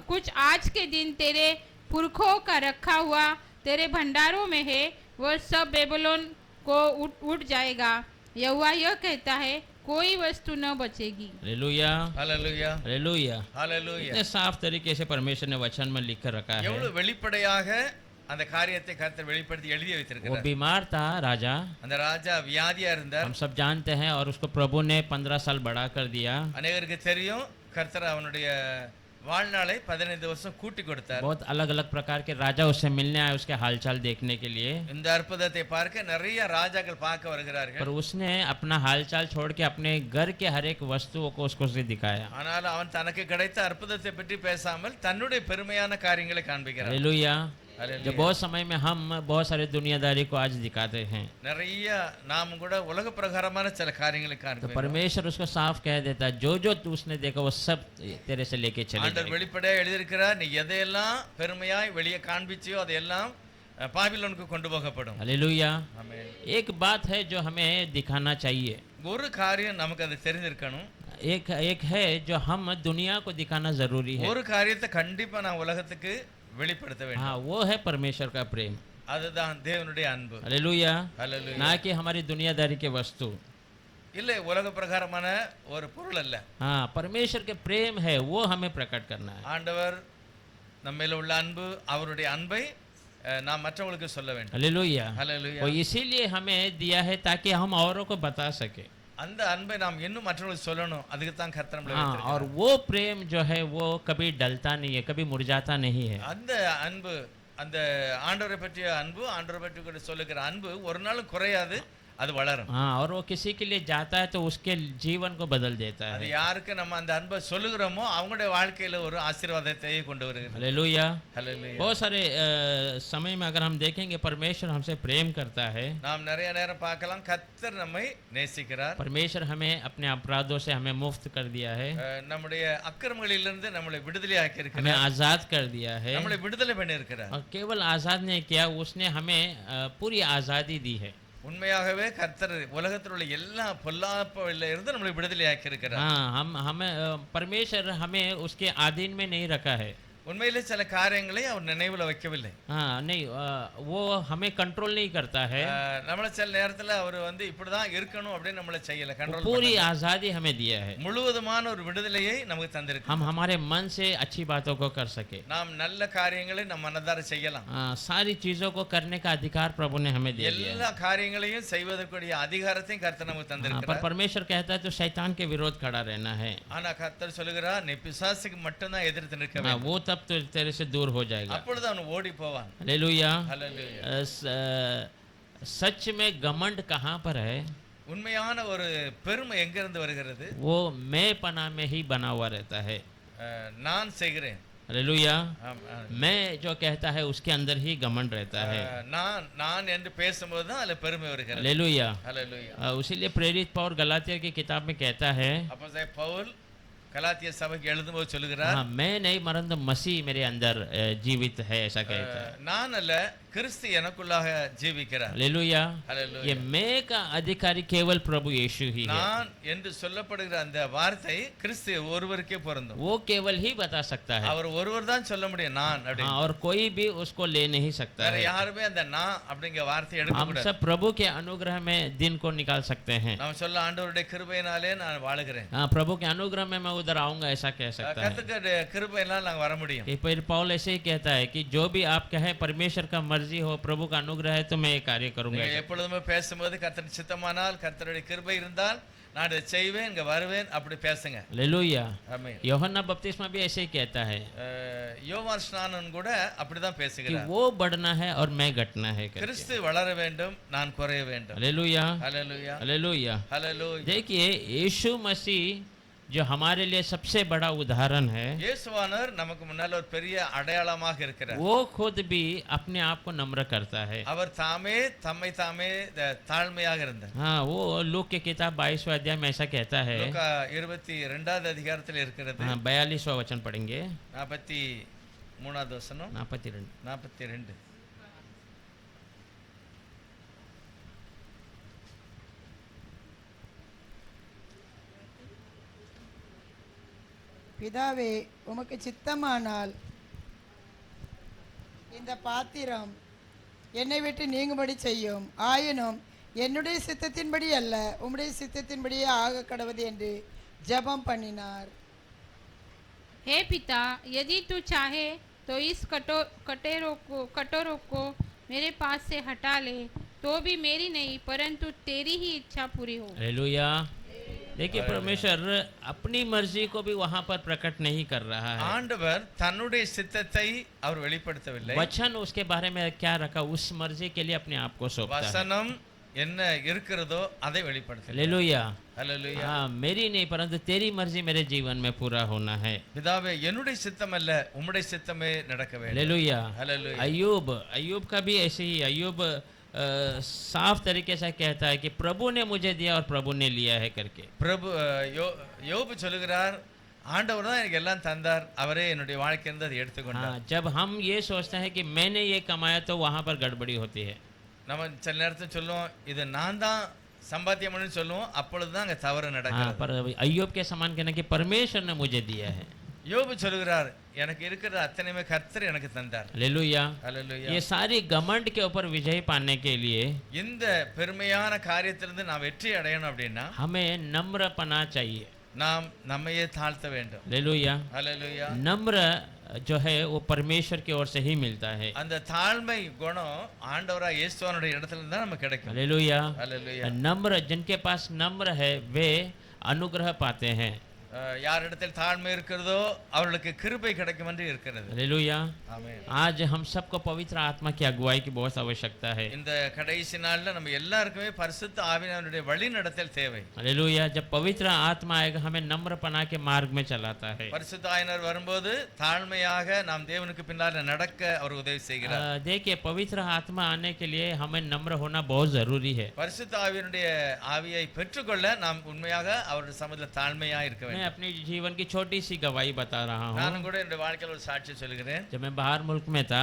कुछ आज के दिन तेरे पुरखों का रखा हुआ तेरे भंडारों में है वह सब बेबीलोन को उठ जाएगा। यहोवा यह कहता है, कोई वस्तु न बचेगी। हालेलुया। ஹல்லேலூயா. हालेलुया। ஹல்லேலூயா. इतने साफ तरीके से परमेश्वर ने वचन में लिख कर रखा है। எவ்வளவு வெளிப்படையாக அந்த காரியத்தை கர்த்தர் வெளிப்படுத்தி எழுதி वो வைத்திருக்கிறார். बीमार था राजा, அந்த ராஜா வியாதியா இருந்தார். हम सब जानते हैं, और उसको प्रभु ने 15 साल बढ़ा कर दिया। அநேகருக்கு தெரியும், கர்த்தர் அவனுடைய வாழ்நாளை 15 வருஷம் கூட்டி கொடுத்தார். बहुत अलग अलग प्रकार के राजा उससे मिलने आए उसके हालचाल देखने के लिए, இந்த அற்புதத்தை பார்க்க நிறைய ராஜாக்கள் பார்க்க வருகிறார்கள். पर उसने अपना हालचाल छोड़ के अपने घर के हर एक वस्तुओं को उसको से दिखाया। ஆனால் அவன் தனக்கு கிடைத்த அற்புதத்தை பற்றி பேசாமல் தன்னுடைய பெருமையான காரியங்களை காண்பிக்கிறார். हालेलुया। हालेलुया. जो बहुत समय में हम बहुत सारे दुनियादारी को आज दिखाते हैं, நிறைய நாம் கூட உலக பிரகாரமான சில காரியங்களை तो காண்பிக்கிறோம். परमेश्वर उसको साफ कह देता है, जो जो तू उसने देखा वो सब तेरे से लेके चले ஆண்டவர் जाएगा। வெளிப்படையா எழுதியிருக்கிறார், நீ எதையெல்லாம் பெருமையாய் வெளியே காண்பிச்சியோ அதையெல்லாம் பாபிலோனுக்கு கொண்டு போகப்படும். हालेलुया। ஆமென். एक बात है जो हमें दिखाना चाहिए, ஒரு காரியம் நமக்கு அது தெரிஞ்சிருக்கணும். एक एक है जो हम दुनिया को दिखाना जरूरी है। ஒரு காரியத்தை கண்டிப்பா நான் உலகத்துக்கு வெளிப்படுத்த வேண்டும். हाँ, वो है परमेश्वर का प्रेम। அதுதான் தேவனுடைய அன்பு. हालेलुया। ஹalleluya. ना कि हमारी दुनियादारी के वस्तु। இல்லை உலக பிரகாரமான ஒரு பொருள் அல்ல. हाँ, परमेश्वर के प्रेम है वो हमें प्रकट करना है। ஆண்டவர் நம்ம மேல உள்ள அன்பு, அவருடைய அன்பை நாம் மற்றவங்களுக்கு சொல்ல வேண்டும். हालेलुया। ஹalleluya. वो इसीलिए हमें दिया है ताकि हम औरों को बता सके। அந்த அன்பை நாம் இன்னும் மற்றவங்களுக்கு சொல்லணும். அதுக்கு தான் கர்த்தர் நம்மளை हाँ, வைத்திருக்கிறார். और वो प्रेम जो है वो कभी डलता नहीं है, कभी मुरझाता नहीं है। அந்த அன்பு, அந்த ஆண்டவரை பற்றிய அன்பு, ஆண்டவரை பற்றி கூட சொல்லுகிற அன்பு ஒரு நாளும் குறையாது, அது வளரும். हाँ, और वो किसी के लिए जाता है तो उसके जीवन को बदल देता அது है। யாருக்கு நம்ம அந்த அன்பை சொல்லுகிறோமோ அவங்களுடைய வாழ்க்கையில ஒரு ஆசீர்வாதத்தை கொண்டு வருகிறது. हालेलुया। ஹalleluya. बहुत सारे समय में अगर हम देखेंगे परमेश्वर हमसे प्रेम करता है। நாம் நிறைய நேரம் பார்க்கலாம் கர்த்தர் நம்மை நேசிக்கிறார். परमेश्वर हमें अपने अपराधों से हमें मुक्त कर दिया है, நம்முடைய அக்கிரமங்களிலிருந்து நம்மளை விடுதலை ஆக்கி हमें இருக்கிறார். आजाद कर दिया है। நம்மளை விடுதலை பண்ணி இருக்கிறார். और केवल आजाद नहीं किया, उसने हमें पूरी आजादी दी है। உண்மையாகவே கர்த்தர் உலகத்தில் உள்ள எல்லா பொல்லாப்பில இருந்து நம்மளை விடுதலை ஆக்கி இருக்கிறார். हाँ, हमें परमेश्वर हमें उसके अधीन में नहीं रखा है। உண்மையிலே சில காரியங்களை அவர் நினைவுல வைக்கவில்லை. हाँ, नहीं, वो हमें कंट्रोल नहीं करता है। நம்மள சில நேரத்துல அவர் வந்து இப்படிதான் இருக்கணும் அப்படின்னு நம்மள செய்யல, கண்ட்ரோல் पूरी आजादी हमें दिया है, முழுவதுமான ஒரு விடுதலையை நமக்கு தந்திருக்கு. हम हमारे मन से अच्छी बातों को कर सके। நாம் நல்ல காரியங்களை நம்ம மனதார செய்யலாம். सारी चीजों को करने का अधिकार प्रभु ने हमें दे दिया எல்லா காரியங்களையும் செய்வதற்குரிய அதிகாரத்தையும் கர்த்தர் நமக்கு है। पर தந்திருக்கிறார். परमेश्वर कहता है तो शैतान के विरोध खड़ा रहना है। ஆனா கர்த்தர் சொல்லுகிறார், நீ பிசாசுக்கு மட்டும்தான் எதிர்த்து நிற்க हाँ, வேண்டும். वो तब तो तेरे से दूर हो जाएगा। அப்பொழுது அவன் ஓடி போவான். हालेलुया। ஹalleluya. सच में घमंड कहाँ पर है? உண்மையான ஒரு பெருமை எங்க இருந்து வருகிறது? वो मैं पना में ही बना हुआ रहता है। நான் செய்கிறேன். हालेलुया। ஆம், ஆம். मैं जो कहता है उसके अंदर ही घमंड रहता है। நான் என்று பேசும்போது தான் அதுல பெருமை வருகிறது. हालेलुया। ஹalleluya. इसीलिए प्रेरित पौल गलातिया की किताब में कहता है, அப்போஸ்தலன் பவுல் கலாத்திய சபைக்கு எழுதும்போது சொல்லுகிறார், हाँ, मैं नहीं मरन तो मसीह मेरे अंदर जीवित है, ऐसा कहता है। நான் அல்ல, கிறிஸ்து எனக்குள்ளாக ஜீவிக்கிறார். हालेलुया। ஹalleluya. ये मैं का अधिकारी केवल प्रभु यीशु ही है। நான் என்று சொல்லப்படுகிற அந்த வார்த்தை கிறிஸ்து ஒருவருக்கே பொருந்தும். वो केवल ही बता सकता है। அவர் ஒருவர் தான் சொல்ல முடியும் நான் हाँ, அப்படின்னு. और कोई भी उसको ले नहीं सकता வேற है। யாருமே அந்த நான் அப்படிங்கிற வார்த்தையை எடுக்க हम கூடாது. सब प्रभु के अनुग्रह में दिन को निकाल सकते हैं। நாம் சொல்ல ஆண்டவருடைய கிருபையினாலே நான் வாழுகிறேன். हाँ, प्रभु के अनुग्रह में मैं उधर आऊंगा, ऐसा कह सकता है। கர்த்தருடைய கிருபையினால் நாங்க வர முடியும். कि फिर पौल ऐसे ही कहता है कि जो भी आप कहे परमेश्वर का मर्जी हो, प्रभु का अनुग्रह है तो मैं ये कार्य करूंगा। நீங்க எப்பொழுதுமே பேசும்போது கர்த்தர் சித்தமானால், கர்த்தருடைய கிருபை இருந்தால் நான் இதை செய்வேன், இங்க வருவேன், அப்படி பேசுங்க. हालेलुया। ஆமென். यूहन्ना बपतिस्मा भी ऐसे ही कहता है யோவான் ஸ்நானன் கூட அப்படிதான் कि பேசுகிறார். वो बढ़ना है और मैं घटना है करके। கிறிஸ்து வளர வேண்டும், நான் குறைய வேண்டும். हालेलुया। ஹalleluya. हालेलुया। ஹalleluya. देखिए, यीशु मसीह जो हमारे लिए सबसे बड़ा उदाहरण है, இயேசுவானவர் நமக்கு முன்னால ஒரு பெரிய அடையாளமாக இருக்கிறார். वो खुद भी अपने आप को नम्र करता है। அவர் தாமே தம்மை தாமே தாழ்மையாக இருந்தார். हाँ, वो लूक की किताब 22वें अध्याय में ऐसा कहता है। லூக்கா 22வது அதிகாரத்தில் இருக்கிறது. हाँ, 42वां वचन पढ़ेंगे। 43வது வசனம், 42। 42. பிதாவே, உமக்கு சித்தமானால் இந்த பாத்திரம் என்னை விட்டு நீங்கும்படி செய்யும். ஆயினும் என்னுடைய சித்தத்தின்படி அல்ல, உம்முடைய சித்தத்தின்படியே ஆக கடவுது என்று ஜெபம் பண்ணினார். हे पिता, यदि तू चाहे तो इस कटोरों को मेरे पास से हटा ले, तो भी मेरी नहीं परंतु तेरी ही इच्छा पूरी हो। हालेलुया। देखिए, परमेश्वर अपनी मर्जी को भी वहां पर प्रकट नहीं कर रहा है। ஆண்டவர் தன்னுடைய சித்தத்தை அவர் வெளிப்படுத்தவில்லை. वचन उसके बारे में क्या रखा, उस मर्जी के लिए अपने आप को सौंपता है। வசனம் என்ன இருக்கிறதோ அதை வெளிப்படுத்துகிறார். हालेलुया। ஹalleluya. हाँ, मेरी नहीं परंतु तेरी मर्जी मेरे जीवन में पूरा होना है। பிதாவே, என்னுடைய சித்தம் அல்ல, உம்முடைய சித்தமே நடக்க வேண்டும். हालेलुया। ஹalleluya. अय्यूब का भी ऐसे ही, अय्यूब साफ तरीके से कहता है कि प्रभु ने मुझे दिया और प्रभु ने लिया है करके। பிரபு யோபு சொல்லுகிறார், ஆண்டவர் தான் எனக்கு எல்லாம் தந்தார், அவரே என்னுடைய வாழ்க்கையிலிருந்து அதை எடுத்துக்கொண்டார். हाँ, जब हम ये सोचते हैं कि मैंने ये कमाया तो वहाँ पर गड़बड़ी होती है। நம்ம சில நேரத்தில் சொல்லுவோம் இது நான் தான் சம்பாத்தியம் பண்ணி சொல்லுவோம், அப்பொழுதுதான் அங்க தவறு हाँ, நடக்கிறது. पर अय्यूब के समान कहना कि परमेश्वर ने मुझे दिया है। யோபு சொல்கிறார் எனக்கு இருக்கிற அத்தனையுமே கர்த்தர் எனக்கு தந்தார். हालेलुया। ஹல்லேலூயா. ये सारी घमंड के ऊपर विजय पाने के लिए இந்த பெருமையான காரியத்திலிருந்து நாம் வெற்றி அடையணும் அப்படின்னா हमें नम्रपना चाहिए। நாம் நம்மையே தாழ்த்த வேண்டும். हालेलुया। ஹல்லேலூயா. नम्र जो है वो परमेश्वर की ओर से ही मिलता है। அந்த தாழ்மை குணம் ஆண்டவராகிய இயேசுவினுடைய இடத்துல இருந்து தான் நமக்கு கிடைக்கும். हालेलुया। ஹல்லேலூயா. नम्र, जिनके पास नम्र है वे अनुग्रह पाते हैं। யாரிடத்தில் தாழ்மை இருக்கிறதோ அவர்களுக்கு கிருபை கிடைக்கும் என்று இருக்கிறது. हालेलुया। ஆமென். आज हम सबको पवित्र आत्मा की अगुवाई की बहुत आवश्यकता है। இந்த கடைசி நாள்ல நம்ம எல்லாருக்குமே பரிசுத்த ஆவியானவருடைய வழி நடத்தல் தேவை. हालेलुया। जब पवित्र आत्मा आएगा हमें नम्रपना के मार्ग में चलाता है। பரிசுத்த ஆவியானவர் வரும்போது தாழ்மையாக நாம் தேவனுக்கு பின்னால நடக்க அவர் உதவி செய்கிறார். देखिए, पवित्र आत्मा आने के लिए हमें नम्र होना बहुत जरूरी है। பரிசுத்த ஆவியானுடைய ஆவியை பெற்றுக்கொள்ள நாம் உண்மையாக அவருடைய சமூகத்தில் தாழ்மையா இருக்க मैं வேண்டும். अपनी जीवन की छोटी सी गवाही बता रहा हूँ। நானும் கூட என்னுடைய வாழ்க்கையில் ஒரு சாட்சி சொல்கிறேன். जब मैं बाहर मुल्क में था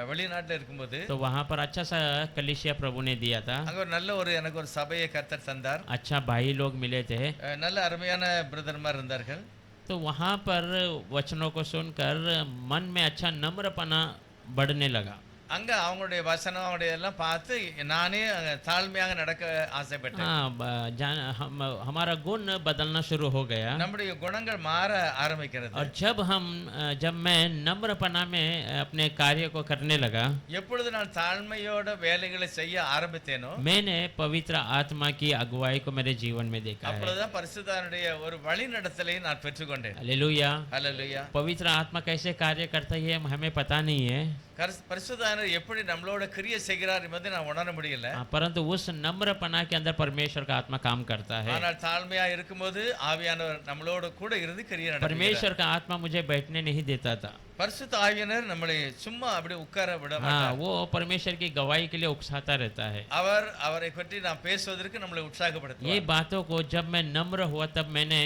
வெளிநாட்டில் இருக்கும்போது तो वहाँ पर अच्छा सा कलीसिया प्रभु ने दिया था। அங்க ஒரு நல்ல எனக்கு ஒரு சபையை கர்த்தர் தந்தார். अच्छा भाई लोग मिले थे। நல்ல அருமையான பிரதர்மார் இருந்தார்கள். तो वहाँ पर वचनों को सुनकर मन में अच्छा नम्रपना बढ़ने लगा। அங்க அவங்களுடைய வசனம் அவங்களுடைய எல்லாம் பார்த்து நானே தாழ்மையாக நடக்க ஆசைப்பட்டேன். हाँ, हमारा गुण बदलना शुरू हो गया। நம்முடைய குணங்கள் மாற ஆரம்பிக்கிறது. और जब मैं नम्रपना में अपने कार्य को करने लगा, எப்பொழுது நான் தாழ்மையோட வேலைகளை செய்ய ஆரம்பித்தேனோ मैंने पवित्र आत्मा की अगुवाई को मेरे जीवन में देखा है। அப்பொழுதுதான் பரிசுத்தனுடைய ஒரு வழி நடத்தலை நான் பெற்றுக்கொண்டேன். हालेलुया। ஹல்லேலூயா. पवित्र आत्मा कैसे कार्य करता है हमें पता नहीं है, பரிசுத்தர் எப்படி நம்மளோட கிரியை செய்கிறார் என்பதை நான் உணர முடியல. परंतु उस नम्रपना के अंदर परमेश्वर का आत्मा काम करता है। ஆனால் தாழ்மையா இருக்கும்போது ஆவியானவர் நம்மளோட கூட இருந்து கிரியை நடத்துகிறார். परमेश्वर का आत्मा मुझे बैठने नहीं देता था। பரிசுத்த ஆவியானவர் நம்மளை சும்மா அப்படி உட்கார விட हाँ, மாட்டார். वो परमेश्वर की गवाही के लिए उकसाता रहता है। அவரை பற்றி நாம் பேசுவதற்கு நம்மளை ये உற்சாகப்படுத்துவார். बातों को जब मैं नम्र हुआ तब मैंने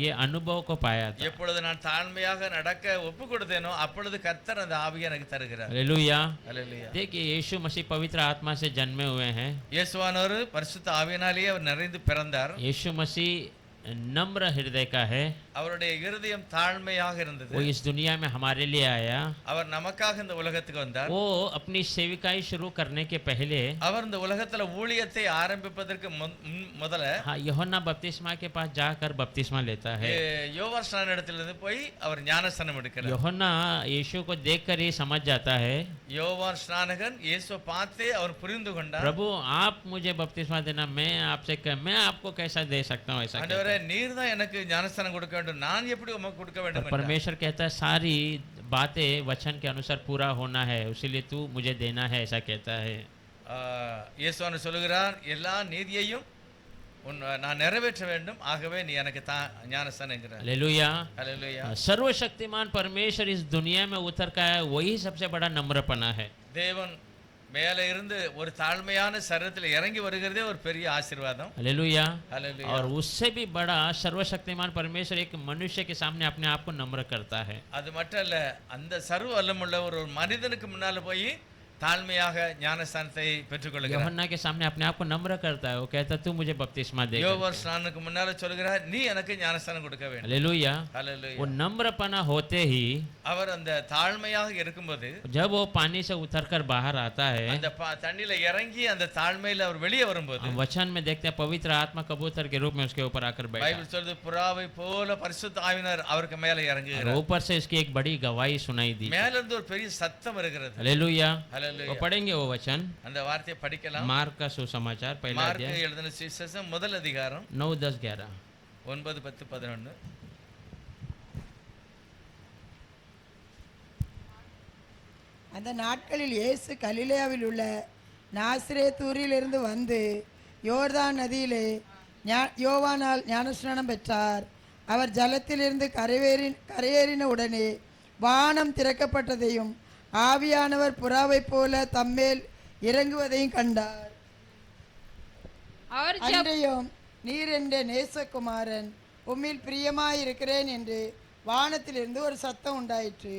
ये अनुभव को पाया था। எப்பொழுது நான் தாழ்மையாக நடக்க ஒப்பு கொடுத்தேனோ அப்பொழுது கர்த்தர் அந்த ஆவியை எனக்கு தருகிறார். हालेलुया। ஹல்லேலூயா. देखिए, यीशु मसीह पवित्र आत्मा से जन्मे हुए हैं। இயேசுவானவர் பரிசுத்த ஆவியினாலேயே அவர் நிறைந்து பிறந்தார். यीशु मसीह नम्र हृदय का है। அவருடைய இருதயம் தாழ்மையாக இருந்தது. वो इस दुनिया में हमारे लिए आया। அவர் நமக்காக இந்த உலகத்துக்கு வந்தார். वो अपनी सेविकाई शुरू करने के पहले அவர் இந்த உலகத்துல ஊழியத்தை ஆரம்பிப்பதற்கு முதல்ல यूहन्ना बपतिस्मा के पास जाकर बपतिस्मा लेता है। யோவான் ஸ்நானனிடத்திலிருந்து போய் அவர் ஞானஸ்நானம் எடுக்கிறார். यूहन्ना यीशु को देखकर ही समझ जाता है, யோவான் ஸ்நானகன் இயேசுவை பார்த்தே அவர் புரிந்து கொண்டார். प्रभु आप मुझे बपतिस्मा देना, मैं आपको कैसा दे सकता हूँ ऐसा। ஆண்டவரே நீர் தான் எனக்கு ஞானஸ்நானம் கொடுக்க வேண்டும், நான் எப்படி உமக்கு கொடுக்க வேண்டும் என்றார். परमेश्वर कहता है सारी बातें वचन के अनुसार पूरा होना है, इसीलिए तू मुझे देना है, ऐसा कहता है। இயேசுவான் சொல்லுகிறார் எல்லா நீதியையும் நான் நிறைவேற்ற வேண்டும், ஆகவே நீ எனக்கு ஞானஸ்நானம் என்கிறார். हालेलुया। ஹல்லேலூயா. सर्वशक्तिमान परमेश्वर इस दुनिया में उतर का है, वही सबसे बड़ा नम्रपना है। தேவன் மேலே இருந்து ஒரு தாழ்மையான சரீரத்தில் இறங்கி வருகிறதே ஒரு பெரிய ஆசீர்வாதம். हालेलुया। ஹல்லேலூயா. और उससे भी बड़ा सर्वशक्तिमान परमेश्वर एक मनुष्य के सामने अपने आप को नम्र करता है। அது மட்டும் இல்ல, அந்த சர்வ வல்லமுள்ள ஒரு மனிதனுக்கு முன்னால போய் தாழ்மையாக ஞானஸ்நானத்தை பெற்றுக்கொள்கிறார். यूहन्ना के सामने अपने आप को नम्र करता है, वो कहता तू मुझे बपतिस्मा दे। யோவான் ஸ்நானனுக்கு முன்னால சொல்கிறார் நீ எனக்கு ஞானஸ்நானம் கொடுக்க வேண்டும். हालेलुया। ஹல்லேலூயா. वो नम्रपना होते ही அவர் அந்த தாழ்மையாக இருக்கும்போது जब वो पानी से उतरकर बाहर आता है, அந்த தண்ணியில இறங்கி அந்த தாழ்மையில அவர் வெளியே வரும்போது हम वचन में देखते हैं पवित्र आत्मा कबूतर के रूप में उसके ऊपर आकर बैठा। பைபிள் சொல்றது புறாவை போல பரிசுத்த ஆவியானவர் அவருக்கு மேல और இறங்குகிறார். ऊपर से इसकी एक बड़ी गवाही सुनाई दी। மேல இருந்து ஒரு பெரிய சத்தம் இருக்கிறது. हालेलुया। ஹல்லேலூயா. वो पढ़ेंगे वो वचन, அந்த வார்த்தையை படிக்கலாம். मार्क का सुसमाचार पहला மார்க் अध्याय எழுதின சுவிசேஷம் முதல் அதிகாரம் 9, 10, 11। 9, 10, 11. அந்த நாட்களில் இயேசு கலிலேயாவில் உள்ள நாசிரேத்தூரிலிருந்து வந்து யோர்தான் நதியிலே யோவானால் ஞானஸ்நானம் பெற்றார். அவர் ஜலத்திலிருந்து கரையேறின உடனே வானம் திறக்கப்பட்டதையும் ஆவியானவர் புறாவைப் போல தம்மேல் இறங்குவதையும் கண்டார். और जब அன்றையும் நீர் என்ற நேசகுமாரன், உம்மில் பிரியமாயிருக்கிறேன் என்று வானத்திலிருந்து ஒரு சத்தம் உண்டாயிற்று.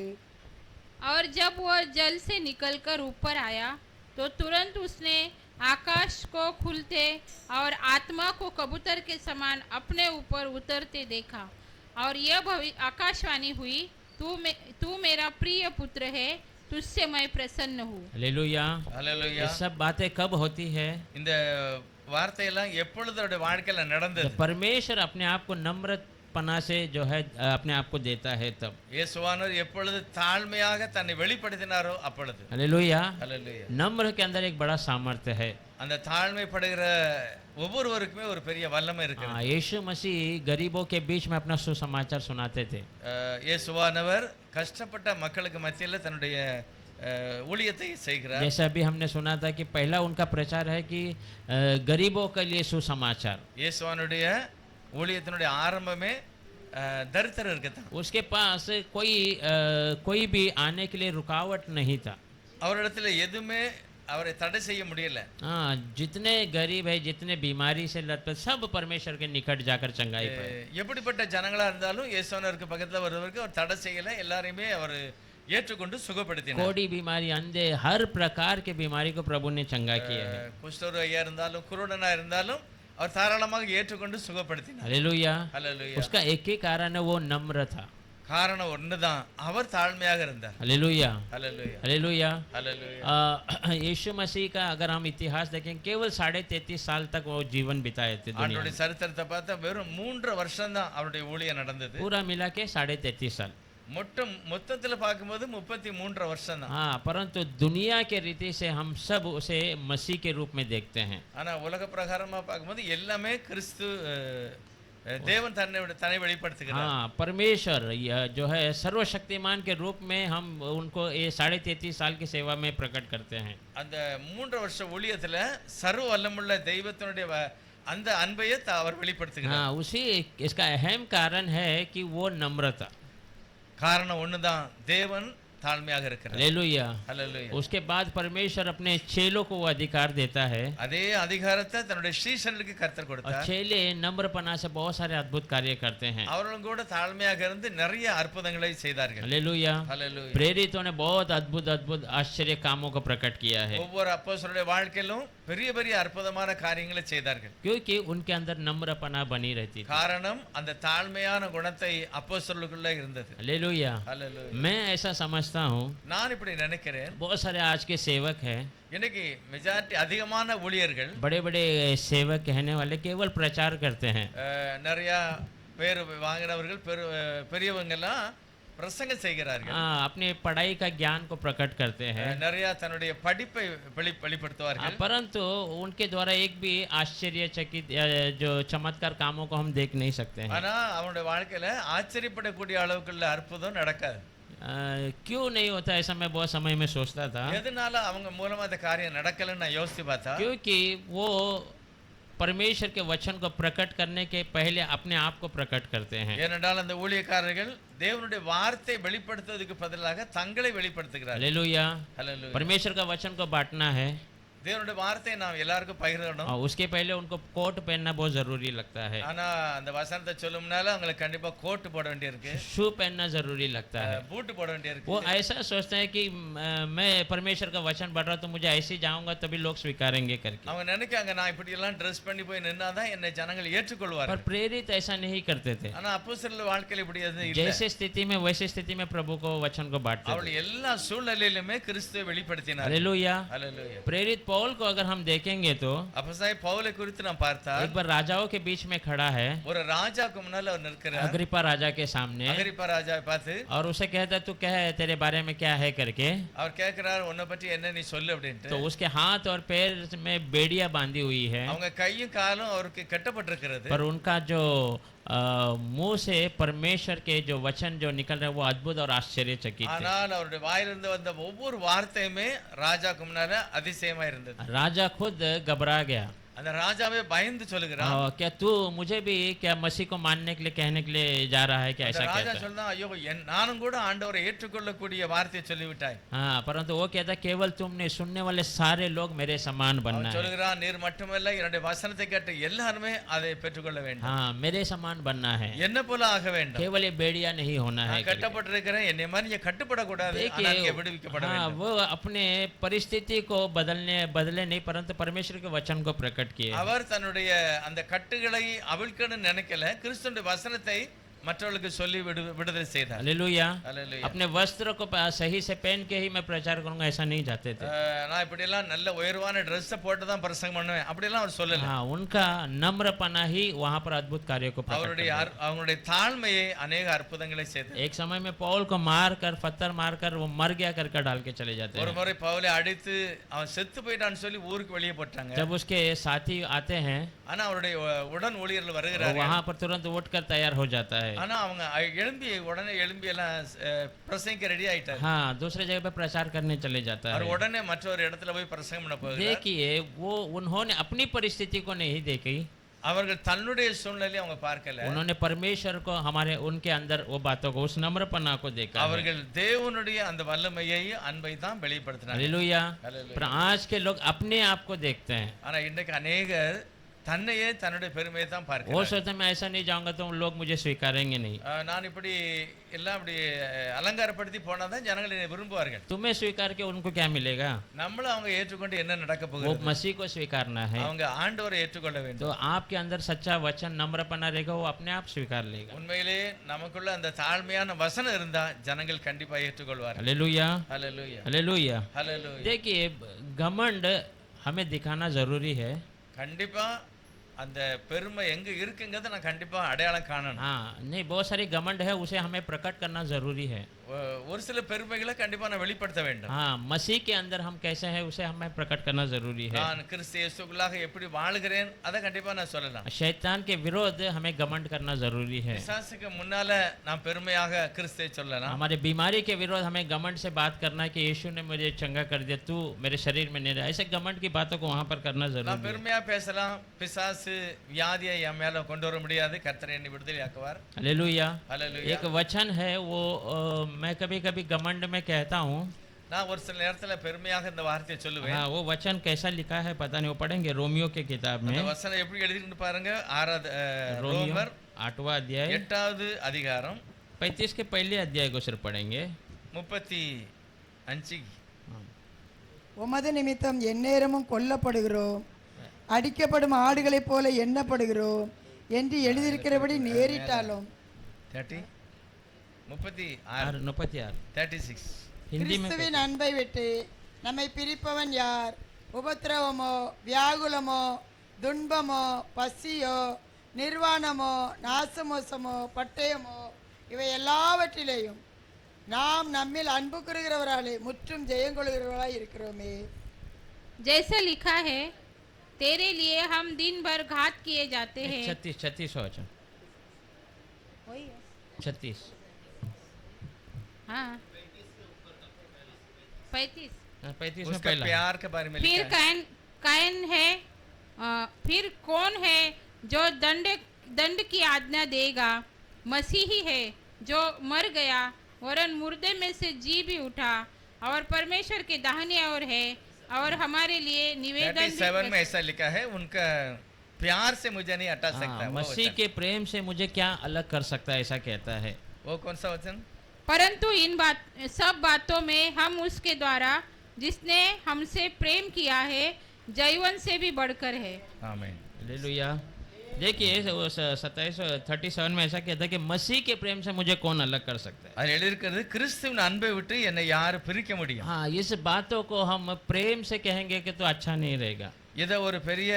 और जब वह जल से निकलकर ऊपर आया तो तुरंत उसने आकाश को खुलते और आत्मा को कबूतर के समान अपने ऊपर उतरते देखा और यह आकाशवाणी हुई, तू मेरा प्रिय पुत्र है, तुझसे मैं प्रसन्न हूँ. हालेलुया। ஹalleluya. ये सब बातें कब होती है? இந்த வார்த்தையெல்லாம் எப்பொழுது அவருடைய வாழ்க்கையில நடந்தது? जब परमेश्वर अपने आप को नम्रपना से जो है अपने आप को देता है तब। இயேசுவானவர் எப்பொழுது தாழ்மையாக தன்னை வெளிப்படுத்தினாரோ அப்பொழுது. हालेलुया। ஹalleluya. नम्र के अंदर एक बड़ा सामर्थ्य है। அந்த தாழ்மைப்படுகிற ஒவ்வொருவருக்குமே ஒரு பெரிய வல்லமை இருக்கு. यीशु मसीह गरीबों के बीच में अपना सुसमाचार सुनाते थे। இயேசுவானவர் கஷ்டப்பட்ட மக்களுக்கு மத்தியில தன்னுடைய ஊழியத்தை செய்கிறார். जैसे अभी हमने सुना था कि पहला उनका प्रचार है कि गरीबों के लिए सुसमाचार। இயேசுவானுடைய ஊழியத்தினுடைய ஆரம்பமே தரித்திரருக்கு தான். उसके पास कोई भी आने के लिए रुकावट नहीं था। அவரிடத்துல எதுவுமே அவரை தடை செய்ய முடியல. हाँ, जितने गरीब है, जितने बीमारी से लथपथ, सब परमेश्वर के निकट जाकर चंगाई पाए। எப்படிப்பட்ட ஜனங்களா இருந்தாலும் இயேசுவானவருக்கு பக்கத்துல வருவதற்கு அவர் தடை செய்யல. எல்லாரையுமே அவர் ஏற்றுக்கொண்டு சுகப்படுத்தினார். कोड़ी बीमारी, अंधे, हर प्रकार के बीमारी को प्रभु ने चंगा किया है। குஷ்டரோகியா இருந்தாலும் குருடனா இருந்தாலும் அவர் தாராளமாக ஏற்றுக்கொண்டு சுகப்படுத்தினார். हालेलुया। ஹalleluya. उसका एक ही कारण है, वो नम्र था। காரணம் ஒண்ணுதான், அவர் தாழ்மையாக இருந்தார். हालेलुया। ஹalleluya. हालेलुया। ஹalleluya. यीशु मसीह का अगर हम इतिहास देखें, केवल 33.5 साल तक वो जीवन बिताए थे दुनिया அவருடைய में। சரித்திரத்தை பார்த்தா வெறும் 3 வருஷம் தான் அவருடைய ஊழியம் நடந்தது. पूरा मिला के 33.5 साल। மொத்தத்துல பார்க்கும்போது 33 வருஷம் தான். हाँ, परंतु दुनिया के रीति से हम सब उसे मसीह के रूप में देखते हैं। ஆனா உலக பிரகாரமா பார்க்கும்போது எல்லாமே கிறிஸ்து தேவன் தன்னை வெளிப்படுத்துகிறார். हाँ, परमेश्वर जो है सर्वशक्तिमान के रूप में हम उनको ये 33.5 साल की सेवा में प्रकट करते हैं। அந்த 3 வருஷ ஊழியத்துல சர்வ வல்லமுள்ள தெய்வத்தினுடைய அந்த அன்பையை அவர் வெளிப்படுத்துகிறார். हाँ, उसी इसका अहम कारण है कि वो नम्रता। காரணம் ஒண்ணுதான், தேவன் தாழ்மையாக இருக்கிறார். हालेलुया। ஹalleluya. उसके बाद परमेश्वर अपने चेलों को वो अधिकार देता है। அதே அதிகாரத்தை தன்னுடைய சீஷர்களுக்கு கர்த்தர் और கொடுத்தார். चेले नम्रपना से बहुत सारे अद्भुत कार्य करते हैं। அவர்களும் கூட தாழ்மையாக இருந்து நிறைய அற்புதங்களை செய்தார்கள். हालेलुया। ஹalleluya. प्रेरितों ने बहुत अद्भुत अद्भुत आश्चर्य कामों को प्रकट किया है, ஒவ்வொரு அப்போஸ்தலருடைய வாழ்க்கையிலும் பெரிய பெரிய அற்புதமான காரியங்களை செய்தார்கள். क्योंकि उनके अंदर नम्रपना बनी रहती थी। காரணம் அந்த தாழ்மையான குணத்தை அப்போஸ்தலருக்குள்ள இருந்தது. हालेलुया। ஹalleluya. मैं ऐसा समझता हूँ, நான் இப்படி நினைக்கிறேன், बहुत सारे आज के सेवक हैं, இன்னைக்கு மெஜாரிட்டி அதிகமான ஊழியர்கள் बड़े बड़े सेवक कहने वाले केवल प्रचार करते हैं। நிறைய பேர் வாங்கினவர்கள் பெரியவங்கெல்லாம் பிரசங்கம் செய்கிறார்கள். अपने पढ़ाई का ज्ञान को प्रकट करते हैं, நிறைய தன்னுடைய படிப்பை வெளிப்படுத்துவார்கள். परंतु उनके द्वारा एक भी आश्चर्यचकित जो चमत्कार कामों को हम देख नहीं सकते हैं। ஆனா அவனுடைய வாழ்க்கையில ஆச்சரியப்படக்கூடிய அளவுக்குள்ள அற்புதம் நடக்காது. क्यों नहीं होता ऐसा मैं बहुत समय में सोचता था, எதனால அவங்க மூலமா அந்த காரியம் நடக்கலன்னு நான் யோசிச்சு பார்த்தா, क्योंकि वो परमेश्वर के वचन को प्रकट करने के पहले अपने आप को प्रकट करते हैं। ஏனென்றால் அந்த ஊழியக்காரர்கள் தேவனுடைய வார்த்தை வெளிப்படுத்துவதற்கு பதிலாக தங்களை வெளிப்படுத்துகிறார்கள். हालेलुया। ஹalleluya. परमेश्वर का वचन को बांटना है, தேவனுடைய வார்த்தையை நாம் எல்லாருக்கும் பகிரணும். और उसके पहले उनको कोट पहनना बहुत जरूरी लगता है, ஆனா அந்த வசனத்தை சொல்லும்னால அவங்களுக்கு கண்டிப்பா கோட் போட வேண்டியிருக்கு, शू पहनना जरूरी लगता है। பூட் போட வேண்டியிருக்கு. वो ऐसा सोचते हैं कि मैं परमेश्वर का वचन पढ़ रहा तो मुझे ऐसे ही जाऊंगा तभी लोग स्वीकारेंगे करके, அவங்க நினைக்காங்க நான் இப்படி எல்லாம் ட்ரெஸ் பண்ணி போய் நின்னாதான் என்னை ஜனங்கள் पर ஏற்றுக்கொள்வார்கள். प्रेरित ऐसा नहीं करते थे। ஆனா அப்போஸ்தலர் வாழ்க்கையில இப்படி எதுவும் இல்ல. जैसे स्थिति में वैसे स्थिति में प्रभु को वचन को बांटते அவள் थे। எல்லா சூழ்நிலையிலுமே கிறிஸ்துவை வெளிப்படுத்தினார். हालेलुया। ஹalleluya. प्रेरित पौल को अगर हम देखेंगे तो அப்போஸ்தலனாகிய பவுலை குறித்து நாம் பார்த்தால் एक बार राजाओं के बीच में खड़ा है, ஒரு ராஜாக்கு முன்னால அவர் நிற்கிறார். अग्रिप्पा राजा के सामने, அகிரிப்பா ராஜாவை பார்த்து और उसे कहता तू क्या है, तेरे बारे में क्या है करके, அவர் கேட்கிறார், உன்னை பற்றி என்ன நீ சொல்லு அப்படின்ட்டு. तो उसके हाथ और पैर में बेड़ियां बांधी हुई है, அவங்க கையும் காலும் அவருக்கு கட்டப்பட்டிருக்கிறது. पर उनका जो मुंह से परमेश्वर के जो वचन जो निकल रहे हैं वो अद्भुत और आश्चर्यचकित थे। ஆனால் அவருடைய வாயிலிருந்து வந்த ஒவ்வொரு வார்த்தையுமே ராஜாக்கு முன்னால அதிசயமா இருந்தது. राजा खुद घबरा गया, அந்த ராஜாவே பயந்து சொல்லுகிறான். क्या तू मुझे भी क्या मसीह को मानने के लिए कहने के लिए जा रहा है क्या அந்த ऐसा ராஜா कहता है? சொல்றான், ஐயோ நானும் கூட ஆண்டவரை ஏற்றுக்கொள்ளக்கூடிய வார்த்தையை சொல்லிவிட்டாய். हाँ, परंतु वो कहता केवल तुमने सुनने वाले सारे लोग मेरे समान बनना அவன் है। சொல்லுகிறான், நீர் மட்டுமல்ல என்னுடைய வசனத்தை கேட்ட எல்லாருமே அதை பெற்றுக்கொள்ள வேண்டும். हाँ, मेरे समान बनना है, என்ன போல ஆக வேண்டும். केवल ये बेड़िया नहीं होना है। நான் கட்டப்பட்டிருக்கிறேன், என்னை மாதிரி நீங்க கட்டப்படக்கூடாது, देखिए, ஆனால் நீங்க விடுவிக்கப்பட हाँ, வேண்டும். वो अपने परिस्थिति को बदले नहीं, परंतु परमेश्वर के वचन को प्रकट किए। அவர் தன்னுடைய அந்த கட்டுகளை அவிழ்க்கணும்னு நினைக்கல, கிறிஸ்துவின் வசனத்தை மற்றவர்களுக்கு சொல்லி விடுதலை செய்தார். हालेलुया। அல்லேலூயா. अपने वस्त्र को सही से पहन के ही मैं प्रचार करूंगा ऐसा नहीं चाहते थे। நான் இப்படி எல்லாம் நல்ல உயர்வான ட்ரெஸ்ஸை போட்டு தான் பிரசங்கம் பண்ணுவேன் அப்படி எல்லாம் அவர் சொல்லல. हाँ, उनका नम्रपना ही वहां पर अद्भुत कार्यों को प्रकट அவருடைய करता है। அவங்களுடைய தாழ்மையை अनेक அற்புதங்களை செய்தார். एक समय में पौल को पत्थर मारकर वो मर गया करके डाल के चले जाते ஒரு हैं। முறை பவுலை அடித்து அவன் செத்து போயிட்டான்னு சொல்லி ஊருக்கு வெளியே போட்டாங்க. जब उसके साथी आते हैं ஆனா அவருடைய உடன் ஊழியர்கள் वो வருகிறார்கள். वहां पर तुरंत उठकर तैयार हो जाता है। ஆனா அவங்க உடனே எழும்பி எல்லாம் பிரசங்கிக்க ரெடி ஆயிட்டாரு. हाँ, दूसरे जगह पे प्रचार करने चले जाता அவர் है। உடனே மற்றொரு இடத்துல போய் பிரசங்கம் பண்ண போகிறார். देखिए, वो उन्होंने अपनी परिस्थिति को नहीं देखी, அவர்கள் தன்னுடைய சூழ்நிலையை அவங்க பார்க்கல. उन्होंने परमेश्वर को उनके अंदर वो बातों को, उस नम्रपना को देखा है। அவர்கள் தேவனுடைய அந்த வல்லமையை அன்பை தான் வெளிப்படுத்தினார்கள். हालेलुया। हालेलुया। पर आज के लोग अपने आप को देखते हैं। ஆனா இன்றைக்கு अनेகர் தன்னையே தன்னுடைய பெருமையை தான் वो பார்க்கிறார்கள். सोचते हैं मैं ऐसा नहीं जाऊंगा तो लोग मुझे स्वीकारेंगे नहीं। நான் இப்படி எல்லாம் இப்படி அலங்காரப்படுத்தி போனாதான் ஜனங்கள் என்னை விரும்புவார்கள். तुम्हें स्वीकार के उनको क्या मिलेगा? நம்மள அவங்க ஏற்றுக்கொண்டு என்ன நடக்க वो போகிறது? मसीह को स्वीकारना है। அவங்க ஆண்டவரை ஏற்றுக்கொள்ள வேண்டும். तो आपके अंदर सच्चा वचन नम्रपना रहेगा, वो अपने आप स्वीकार लेगा। உண்மையிலே நமக்குள்ள அந்த தாழ்மையான வசனம் இருந்தா ஜனங்கள் கண்டிப்பா ஏற்றுக்கொள்வார்கள். हालेलुया। ஹalleluya. हालेलुया। ஹalleluya. देखिए, घमंड हमें दिखाना जरूरी है। கண்டிப்பா அந்த பெருமை எங்க இருக்குங்கிறத நான் கண்டிப்பா அடையாளம் காணணும். हाँ, नहीं, बहुत सारी घमंड है, उसे हमें प्रकट करना जरूरी है। ஒரு சில பெருமைகளை கண்டிப்பா நான் வெளிப்படுத்த வேண்டும். हाँ, मसीह के अंदर हम कैसे हैं उसे हमें प्रकट करना जरूरी है। நான் கிறிஸ்து இயேசுக்குள்ளாக எப்படி வாழுகிறேன் அதை கண்டிப்பா நான் சொல்லலாம். शैतान के विरोध हमें घमंड करना जरूरी है। பிசாசுக்கு முன்னால நான் பெருமையாக கிறிஸ்துவை சொல்லலாம். हमारे बीमारी के विरोध हमें घमंड से बात करना है कि यीशु ने मुझे चंगा कर दिया, तू मेरे शरीर में नहीं रहा, ऐसे घमंड की बातों को वहां पर करना நான் जरूरी है। பெருமையா பேசலாம், பிசாசு வியாதியை என் மேல கொண்டு வர முடியாது, கர்த்தர் என்னை விடுதலையாக்குவார். हालेलुया। ஹalleluya. एक वचन है वो मैं कभी कभी घमंड में कहता हूँ। நான் ஒரு சில நேரத்துல பெருமையாக இந்த வார்த்தையை சொல்லுவேன். हाँ, वो वचन कैसा लिखा है पता नहीं, वो पढ़ेंगे रोमियो के किताब அந்த में। வசனம் எப்படி எழுதிட்டு பாருங்க. रोमियो ரோமர் 8वां अध्याय 8வது அதிகாரம் 35 के पहले अध्याय को सिर्फ पढ़ेंगे। 35 உமது நிமித்தம் எந்நேரமும் கொல்லப்படுகிறோம், அடிக்கப்படும் ஆடுகளைப் போல எண்ணப்படுகிறோம் என்று எழுதியிருக்கிறபடி நேரிட்டாலும் 30 और 36 36 हिंदी में கிறிஸ்துவின் அன்பை விட்டு நம்மை பிரிப்பவன் யார்? உபத்திரவமோ, வியாகுலமோ, துன்பமோ, பசியோ, நிர்வாணமோ, நாசமோசமோ, பட்டயமோ, இவை எல்லாவற்றிலேயும் நாம் நம்மில் अன்பு கூறுகிறவராலே முற்றும் ஜெயங்கொள்கிறவராய் இருக்கிறோமே. जैसा लिखा है, तेरे लिए हम दिन भर घात किए जाते हैं। 36 वचन 36 हाँ, 35। 35 में उसका पहला प्यार के बारे में फिर लिखा है. कायन है, फिर कौन है जो दंड की आज्ञा देगा? मसीही है जो मर गया वरन मुर्दे में से जी भी उठा और परमेश्वर के दाहिने ओर है और हमारे लिए निवेदन 37 में ऐसा लिखा है, उनका प्यार से मुझे नहीं हटा सकता. हाँ, वो मसीह वचन. के प्रेम से मुझे क्या अलग कर सकता है, ऐसा कहता है। वो कौन सा वचन? परंतु इन सब बातों में हम उसके द्वारा जिसने हमसे प्रेम किया है जीवन से भी बढ़कर है। आमीन. हालेलुया। देखिए 37 में ऐसा कहता है कि मसीह के प्रेम से मुझे कौन अलग कर सकता है। அது எழுதியிருக்கிறது, கிறிஸ்துவின் அன்பை விட்டு என்னை யார் பிரிக்க முடியும்? हाँ, इस बातों को हम प्रेम से कहेंगे कि तो अच्छा नहीं रहेगा। இதை ஒரு பெரிய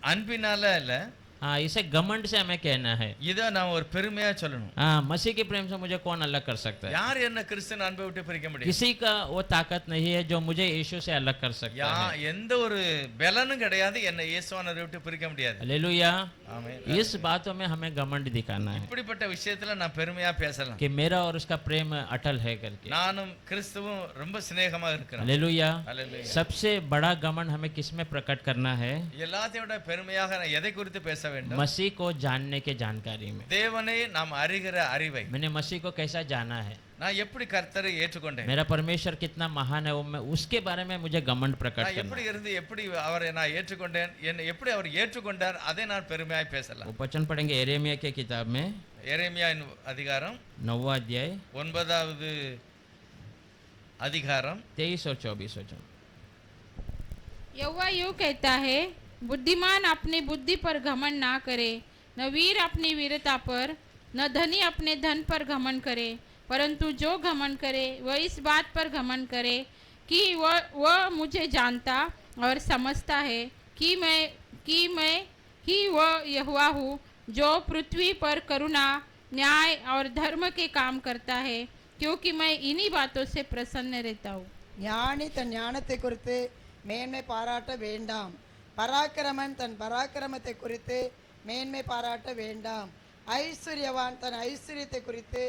அன்பினால இல்ல, हाँ, इसे घमंड से हमें कहना है। இதை நான் ஒரு பெருமையா சொல்லணும். हाँ, मसीह के प्रेम से मुझे कौन अलग कर सकता है? யார் என்ன கிறிஸ்தன் அன்பை விட்டு பிரிக்க முடியும்? किसी का वो ताकत नहीं है जो मुझे यीशु से अलग कर सकता है। எந்த ஒரு பலனும் கிடையாது என்னை இயேசுவானவரை விட்டு பிரிக்க முடியாது. हालेलुया। ஆமென். इस बातों में हमें घमंड दिखाना है இப்படிப்பட்ட விஷயத்துல நான் பெருமையா பேசலாம். कि मेरा और उसका प्रेम अटल है करके। நானும் கிறிஸ்துவும் ரொம்ப சிநேகமா இருக்கிறோம். हालेलुया। हालेलुया. सबसे बड़ा घमंड हमें किसमें प्रकट करना है? எல்லாத்தையும் விட பெருமையாக நான் எதை குறித்து பேச வேண்டும்? मसीह को जानने के जानकारी में। தேவனை நாம் அறிகிற அறிவை. मैंने मसीह को कैसा जाना है, நான் எப்படி கர்த்தரை ஏற்றுக்கொண்டேன், मेरा परमेश्वर कितना महान है, वो मैं उसके बारे में मुझे घमंड प्रकट நான் करना எப்படி है। இருந்து எப்படி அவரை நான் ஏற்றுக்கொண்டேன், என்னை எப்படி அவர் ஏற்றுக்கொண்டார், அதை நான் பெருமையாய் பேசலாம். वो वचन पढ़ेंगे यिर्मयाह के किताब में எரேமியாவின் அதிகாரம் 9वां अध्याय 9வது அதிகாரம் 23 और 24 वचन। यहोवा यूं कहता है, बुद्धिमान अपनी बुद्धि पर घमंड ना करे, न वीर अपनी वीरता पर, न धनी अपने धन पर घमंड करे, परंतु जो घमंड करे वह इस बात पर घमंड करे कि वह मुझे जानता और समझता है कि मैं ही वह यहोवा हूँ जो पृथ्वी पर करुणा, न्याय और धर्म के काम करता है, क्योंकि मैं इन्हीं बातों से प्रसन्न रहता हूँ। ஞானி தன் ஞானத்தை குறித்து மேன்மை பாராட்ட வேண்டாம், பராக்கிரமன் தன் பராக்கிரமத்தை குறித்து மேன்மை பாராட்ட வேண்டாம், ஐஸ்வர்யவான் தன் ஐஸ்வர்யத்தை குறித்து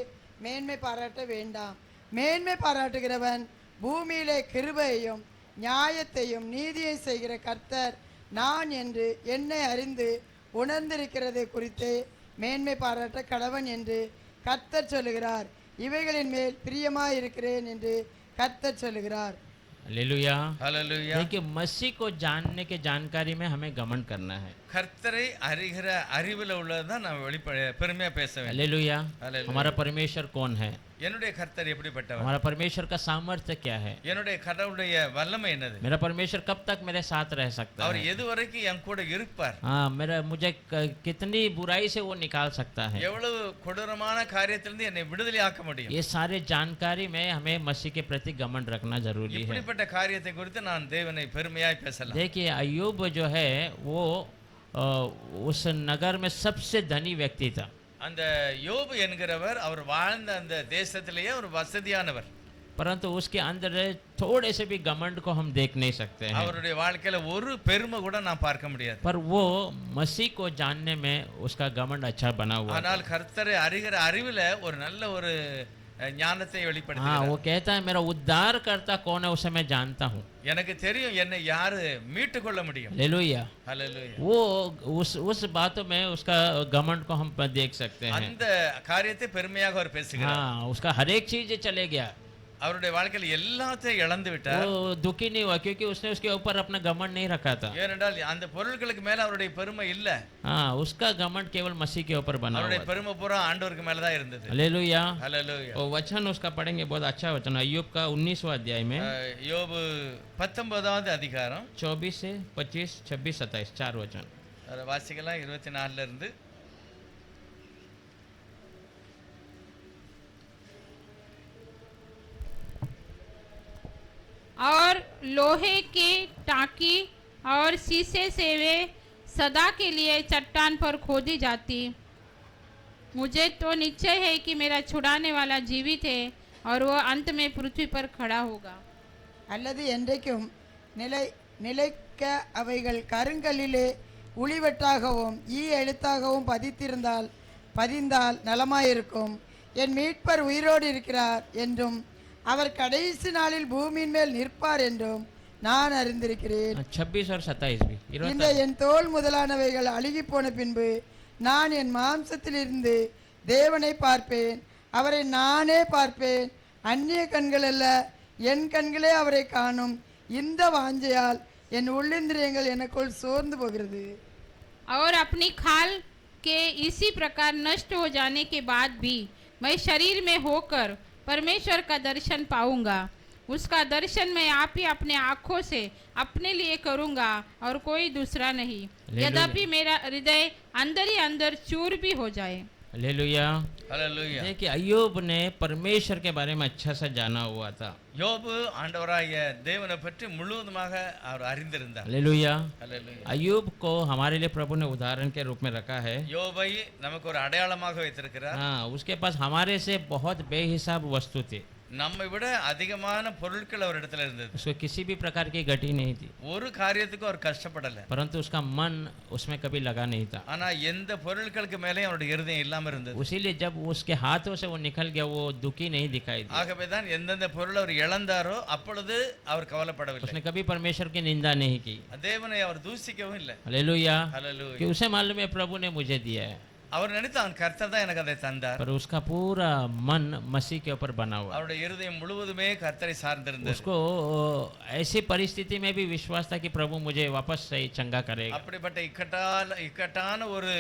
மேன்மை பாராட்ட வேண்டாம். மேன்மை பாராட்டுகிறவன் பூமியிலே கிருபையையும் நியாயத்தையும் நீதியை செய்கிற கர்த்தர் நான் என்று என்னை அறிந்து உணர்ந்திருக்கிறதை குறித்து மேன்மை பாராட்ட கடவன் என்று கர்த்தர் சொல்லுகிறார். இவைகளின் மேல் பிரியமாயிருக்கிறேன் என்று கர்த்தர் சொல்லுகிறார். हालेलुया। ஹalleluya. देखिए, मसीह को जानने के जानकारी में हमें घमंड करना है। கர்த்தரை அறிகிற அறிவில் உள்ளதுதான் நான் பெருமையா பேச வேண்டும். हालेलुया। हालेलुया। हमारा परमेश्वर कौन है? என்னுடைய கர்த்தர் எப்படிப்பட்டவர், हमारा परमेश्वर का सामर्थ्य क्या है? என்னுடைய கடவுளுடைய வல்லமை என்னது, मेरा परमेश्वर कब तक मेरे साथ रह सकता அவர் है? எது வரைக்கும் என் கூட இருப்பார், हाँ, मुझे कितनी बुराई से वो निकाल सकता है, எவ்வளவு கொடூரமான காரியத்திலிருந்து என்னை விடுதலை ஆக்க முடியும், ये सारे जानकारी में हमें मसीह के प्रति घमंड रखना जरूरी है। இப்படிப்பட்ட காரியத்தை குறித்து நான் தேவனை பெருமையாய் பேசலாம். देखिए, अय्यूब जो है वो उस नगर में सबसे धनी व्यक्ति था। அந்த யோபு என்கிறவர் அவர் வாழ்ந்த அந்த தேசத்திலேயே ஒரு வசதியானவர். परंतु उसके अंदर थोड़े से भी घमंड को हम देख नहीं सकते हैं। அவருடைய வாழ்க்கையில ஒரு பெருமை கூட நான் பார்க்க முடியாது. पर वो मसीह को जानने में उसका घमंड अच्छा बना हुआ है। ஆனால் கர்த்தரை அறிகிற அறிவில ஒரு நல்ல ஒரு ஞானத்தை हाँ, வெளிப்படுத்துகிறார். वो कहता है मेरा उद्धार करता कौन है उसे मैं जानता हूँ। எனக்கு தெரியும் என்னை யாரு மீட்டு கொள்ள முடியும். हालेलुया। ஹalleluya. वो उस बातों में उसका घमंड को हम देख सकते हैं। அந்த காரியத்தை பெருமையாக அவர் பேசுகிறார். हाँ, उसका हर एक चीज चले गया, அவருடைய வாழ்க்கையில எல்லாத்தையும் இழந்து விட்டார். वो दुखी नहीं हुआ क्योंकि उसने उसके ऊपर अपना घमंड नहीं रखा था। ஏனென்றால் அந்த பொருட்களுக்கு மேல அவருடைய பெருமை இல்ல. हाँ, उसका घमंड केवल मसीह के ऊपर बना அவருடைய हुआ था। பெருமை பூரா ஆண்டவருக்கு மேல தான் இருந்தது. हालेलुया। ஹalleluya. वो वचन उसका पढ़ेंगे, बहुत अच्छा वचन, अय्यूब का 19वां अध्याय में யோபு 19வது அதிகாரம் 24 से 25, 26, 27 4 वचन। அதை வாசிக்கலாம். 24ல இருந்து और लोहे के टाकी और शीशे से वे सदा के लिए चट्टान पर खोदी जाती। मुझे तो निश्चय है कि मेरा छुड़ाने वाला जीवित है और वह अंत में पृथ्वी पर खड़ा होगा। அல்லது என்றைக்கும் நிலைக்க அவைகள் கருங்கல்லிலே உளிவெட்டாகவும் ஈ எழுத்தாகவும் பதிந்தால் நலமாயிருக்கும். என் மீட்பர் உயிரோடு இருக்கிறார் என்றும் அவர் கடைசி நாளில் பூமியின் மேல் நிற்பார் என்றும் நான் அறிந்திருக்கிறேன். 26 और 27 भी இந்த என் தோல் முதலானவைகள் அழுகி போன பின்பு நான் என் மாம்சத்திலிருந்து தேவனை பார்ப்பேன், அவரை நானே பார்ப்பேன், அந்நிய கண்கள் அல்ல, என் கண்களே அவரை காணும். இந்த வாஞ்சையால் என் உள்ளிந்திரியங்கள் எனக்குள் சோர்ந்து போகிறது. और अपनी खाल के इसी प्रकार नष्ट हो जाने के बाद भी मैं शरीर में होकर परमेश्वर का दर्शन पाऊंगा। उसका दर्शन मैं आप ही अपने आँखों से अपने लिए करूंगा और कोई दूसरा नहीं, यद्यपि मेरा हृदय अंदर ही अंदर चूर भी हो जाए। हालेलुया। ஹalleluya. देखिए अय्यूब ने परमेश्वर के बारे में अच्छा सा जाना हुआ था। யோபு ஆண்டவராகிய தேவனை பற்றி முழுவதுமாக அவர் அறிந்திருந்தார். हालेलुया। ஹalleluya. अय्यूब को हमारे लिए प्रभु ने उदाहरण के रूप में रखा है। யோபை நமக்கு ஒரு அடையாளமாக வைத்திருக்கிறார். हाँ, उसके पास हमारे से बहुत बेहिसाब वस्तु थी। நம்மை விட அதிகமான பொருட்கள் அவரிடத்துல இருந்தது. उसको किसी भी प्रकार की गति नहीं थी, ஒரு காரியத்துக்கும் அவர் கஷ்டப்படல. परंतु उसका मन उसमें कभी लगा नहीं था। ஆனா எந்த பொருட்களுக்கு மேலே அவருடைய இருதயம் இல்லாம இருந்தது. इसीलिए जब उसके हाथों से वो निकल गया वो दुखी नहीं दिखाई दिया। ஆகவே தான் எந்தெந்த பொருள் அவர் இழந்தாரோ அப்பொழுது அவர் கவலைப்படவில்லை. उसने कभी परमेश्वर की निंदा नहीं की। தேவனை அவர் தூசிக்கவும் இல்லை. हालेलुया। ஹalleluya. कि उसे मालूम है प्रभु ने मुझे दिया है, அவர் நினைத்தான் கர்த்தர் தான் எனக்கு அதை தந்தார். पर उसका पूरा मन मसीह के ऊपर बना हुआ। அவருடைய இருதயம் முழுவதுமே கர்த்தரை சார்ந்திருந்தது. उसको ऐसी परिस्थिति में भी विश्वास था कि प्रभु मुझे वापस से चंगा करेगा। அப்படிப்பட்ட இக்கட்டான ஒரு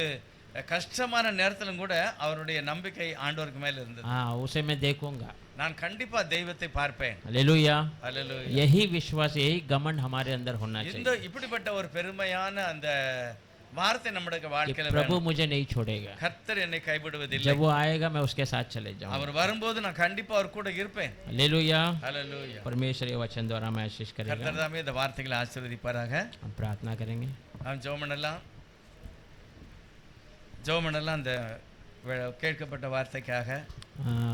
கஷ்டமான நேரத்திலும் கூட அவருடைய நம்பிக்கை ஆண்டவருக்கு மேல இருந்தது. हाँ, उसे मैं देखूंगा। நான் கண்டிப்பா தெய்வத்தை பார்ப்பேன். हालेलुया। ஹalleluya. यही विश्वास, यही घमंड हमारे अंदर होना இந்த चाहिए இப்படிப்பட்ட ஒரு பெருமையான அந்த வார்த்தை நம்முடைய कि வாழ்க்கையில प्रभु வேணும். मुझे नहीं छोड़ेगा। கர்த்தர் என்னை கைவிடுவதில்லை. जब वो आएगा मैं उसके साथ चले जाऊंगा। அவர் வரும்போது நான் கண்டிப்பா அவர் கூட இருப்பேன். हालेलुया। ஹalleluya. परमेश्वर ये वचन द्वारा मैं आशीष करेगा। கர்த்தர் தாமே இந்த வார்த்தைகளை ஆசீர்வதிப்பாராக. हम प्रार्थना करेंगे। நாம் ஜெபம் பண்ணலாம். ஜெபம் பண்ணலாம் அந்த கேட்கப்பட்ட வார்த்தைக்காக.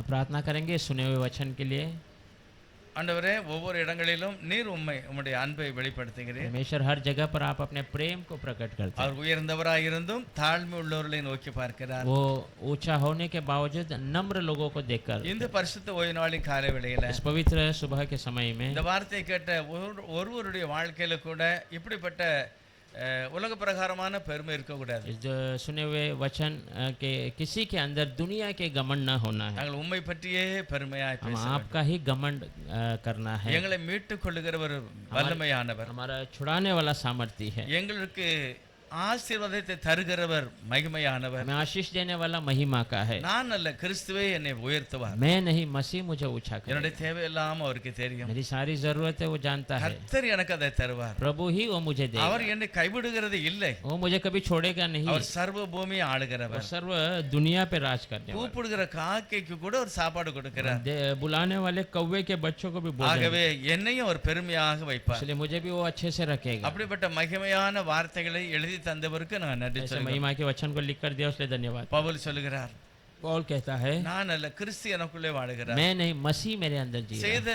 प्रार्थना करेंगे सुने हुए वचन के लिए। ஆண்டவரே, ஒவ்வொரு இடங்களிலும் நீர் உம்முடைய அன்பை வெளிப்படுத்துகிறீர். परमेश्वर हर जगह पर आप अपने प्रेम को प्रकट करते हैं। அவர் உயர்ந்தவராய் இருந்தும் தாழ்மை உள்ளவர்களை நோக்கி பார்க்கிறார். वो ऊंचा होने के बावजूद नम्र लोगों को देखकर இந்த பரிசுத்த ஓய்வு நாளின் காலை வேளையில इस पवित्र सुबह के समय में இந்த வார்த்தையை கேட்ட ஒருவருடைய வாழ்க்கையில கூட இப்படிப்பட்ட உலக பிரகாரமான பெருமை இருக்கக்கூடாது. इस सुने हुए वचन के किसी के अंदर दुनिया के घमंड न होना है। நாங்கள் உம்மை பற்றியே பெருமையாய் हम பேச வேண்டும். आपका ही घमंड करना है। எங்களை மீட்டுக் கொள்ளுகிறவர் வல்லமையானவர். हमारा छुड़ाने वाला सामर्थ्य है। எங்களுக்கு ஆசீர்வாதத்தை தருகிறவர் மகிமையானவர். हमें आशीष देने वाला महिमा का है। நான் அல்ல, கிறிஸ்துவே என்னை உயர்த்துவார். मैं नहीं, मसीह मुझे ऊंचा என்னுடைய करेगा। தேவையெல்லாம் அவருக்கு தெரியும். मेरी सारी जरूरतें वो जानता है। கர்த்தர் எனக்கு அதை தருவார். प्रभु ही वो मुझे देगा। அவர் என்னை கைவிடுகிறது இல்லை. वो मुझे कभी छोड़ेगा नहीं। அவர் சர்வ பூமியை वो ஆளுகிறவர். सर्व दुनिया पे राज करने वाला। கூப்பிடுகிற காக்கைக்கு கூட ஒரு சாப்பாடு கொடுக்கிறார். बुलाने वाले कौवे के बच्चों को भी भोजन ஆகவே என்னையும் அவர் பெருமையாக வைப்பார். इसलिए मुझे भी वो अच्छे से रखेगा। அப்படிப்பட்ட மகிமையான வார்த்தைகளை எழுதி தந்தவருக்கு நான் நன்றி ऐसे சொல்கிறேன். महिमा के वचन को लिख कर दिया, उसलिए धन्यवाद। பவுல் சொல்லுகிறார், पौल कहता है நான் அல்ல, கிறிஸ்து எனக்குள்ளே வாழுகிறார். मैं नहीं, मसीह मेरे अंदर जी रहा है। செய்த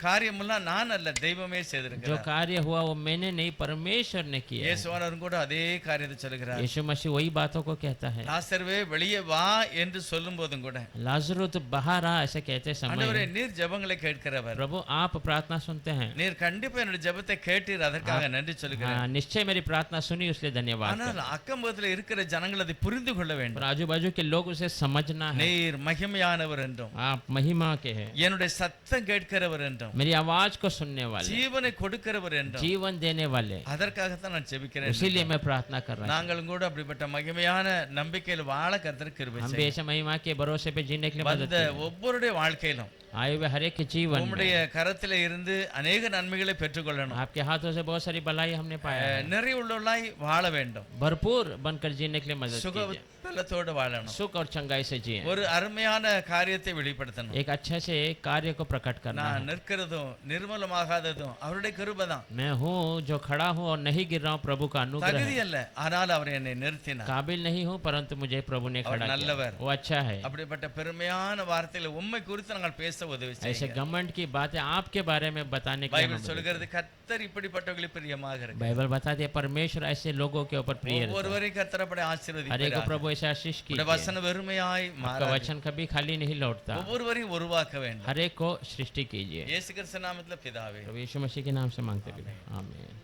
காரியமெல்லாம் நான் அல்ல, தெய்வமே जो செய்திருக்கிறார். कार्य हुआ वो मैंने नहीं, परमेश्वर ने किया है। இயேசுவானவரும் கூட அதே காரியத்தை சொல்லுகிறார். यीशु मसीह वही बातों को कहता है। லாசருவே வெளியே வா என்று சொல்லும் போதும் கூட, लाजरू तो बाहर आ ऐसे कहते ஆண்டவரே समय, நீர் ஜெபங்களை கேட்கிறவர். प्रभु आप प्रार्थना सुनते हैं। நீர் கண்டிப்பா என்னுடைய ஜெபத்தை கேட்டீர், அதற்காக நன்றி சொல்லுகிறேன். हाँ, निश्चय मेरी प्रार्थना सुनी, इसलिए धन्यवाद। ஆனால் அக்கம்பக்கத்தில் இருக்கிற ஜனங்கள் அதை புரிந்து கொள்ள पर வேண்டும். आजू बाजू के लोग उसे समझना है। நீர் மகிமையானவர் என்றும் आप महिमा के हैं, என்னுடைய சத்தம் கேட்கிறவர் என்றும் मेरी आवाज को सुनने वाले, ஜீவனை கொடுக்கிறவர் என்றும், जीवन देने वाले, அதற்காகத்தான் நான் ஜெபிக்கிறேன். इसीलिए मैं प्रार्थना कर रहा हूँ। நாங்களும் கூட அப்படிப்பட்ட மகிமையான நம்பிக்கையில் வாழ கர்த்தர் கிருபை हम भी செய்யும். ऐसे महिमा के भरोसे पे जीने के लिए मदद வந்த करें। ஒவ்வொருடைய வாழ்க்கையிலும் आए हुए हर एक के जीवन உம்முடைய में கரத்திலே இருந்து அநேக நன்மைகளை பெற்றுக்கொள்ளணும். आपके हाथों से बहुत सारी भलाई हमने पाया है। நிறைவுள்ளவர்களாய் வாழ வேண்டும். भरपूर बनकर जीने के लिए मदद சுக कीजिए। பலத்தோடு வாழணும். सुख और चंगाई से जिए। ஒரு அருமையான காரியத்தை வெளிப்படுத்தணும். एक अच्छे से कार्य को प्रकट करना நான் है। நிற்கிறதும் நிர்மூலமாகாததும் அவருடைய கிருபை தான். मैं हूँ जो खड़ा हूँ और नहीं गिर रहा हूँ, प्रभु का अनुग्रह தகுதி है। அல்ல, ஆனால் அவர் என்னை நிறுத்தினார். काबिल नहीं हूँ, परंतु मुझे प्रभु ने அவர் खड़ा किया। நல்லவர். वो अच्छा है। அப்படிப்பட்ட பெருமையான வார்த்தைகளை உண்மை குறித்து நாங்கள் பேச உதவி ऐसे செய்யுங்க. घमंड की बातें आपके बारे में बताने के लिए பைபிள் हमें சொல்கிறது கர்த்தர் இப்படிப்பட்டவர்களை பிரியமாக இருக்கு. बाइबल बताती है परमेश्वर ऐसे लोगों के ऊपर प्रिय रहता है। ஒவ்வொருவரையும் கர்த்தர் அப்படி हर एक को ஆசீர்வதிப்பார். प्रभु ऐसे आशीष की। உம்முடைய வசனம் வெறுமையாய் आपका மாறாது. वचन कभी खाली नहीं लौटता। ஒவ்வொருவரையும் உருவாக்க வேண்டும். हर एक को सृष्टि कीजिए। இயேசு கிறிஸ்து நாமத்தில் பிதாவே. प्रभु यीशु मसीह के नाम से मांगते हैं। आमीन।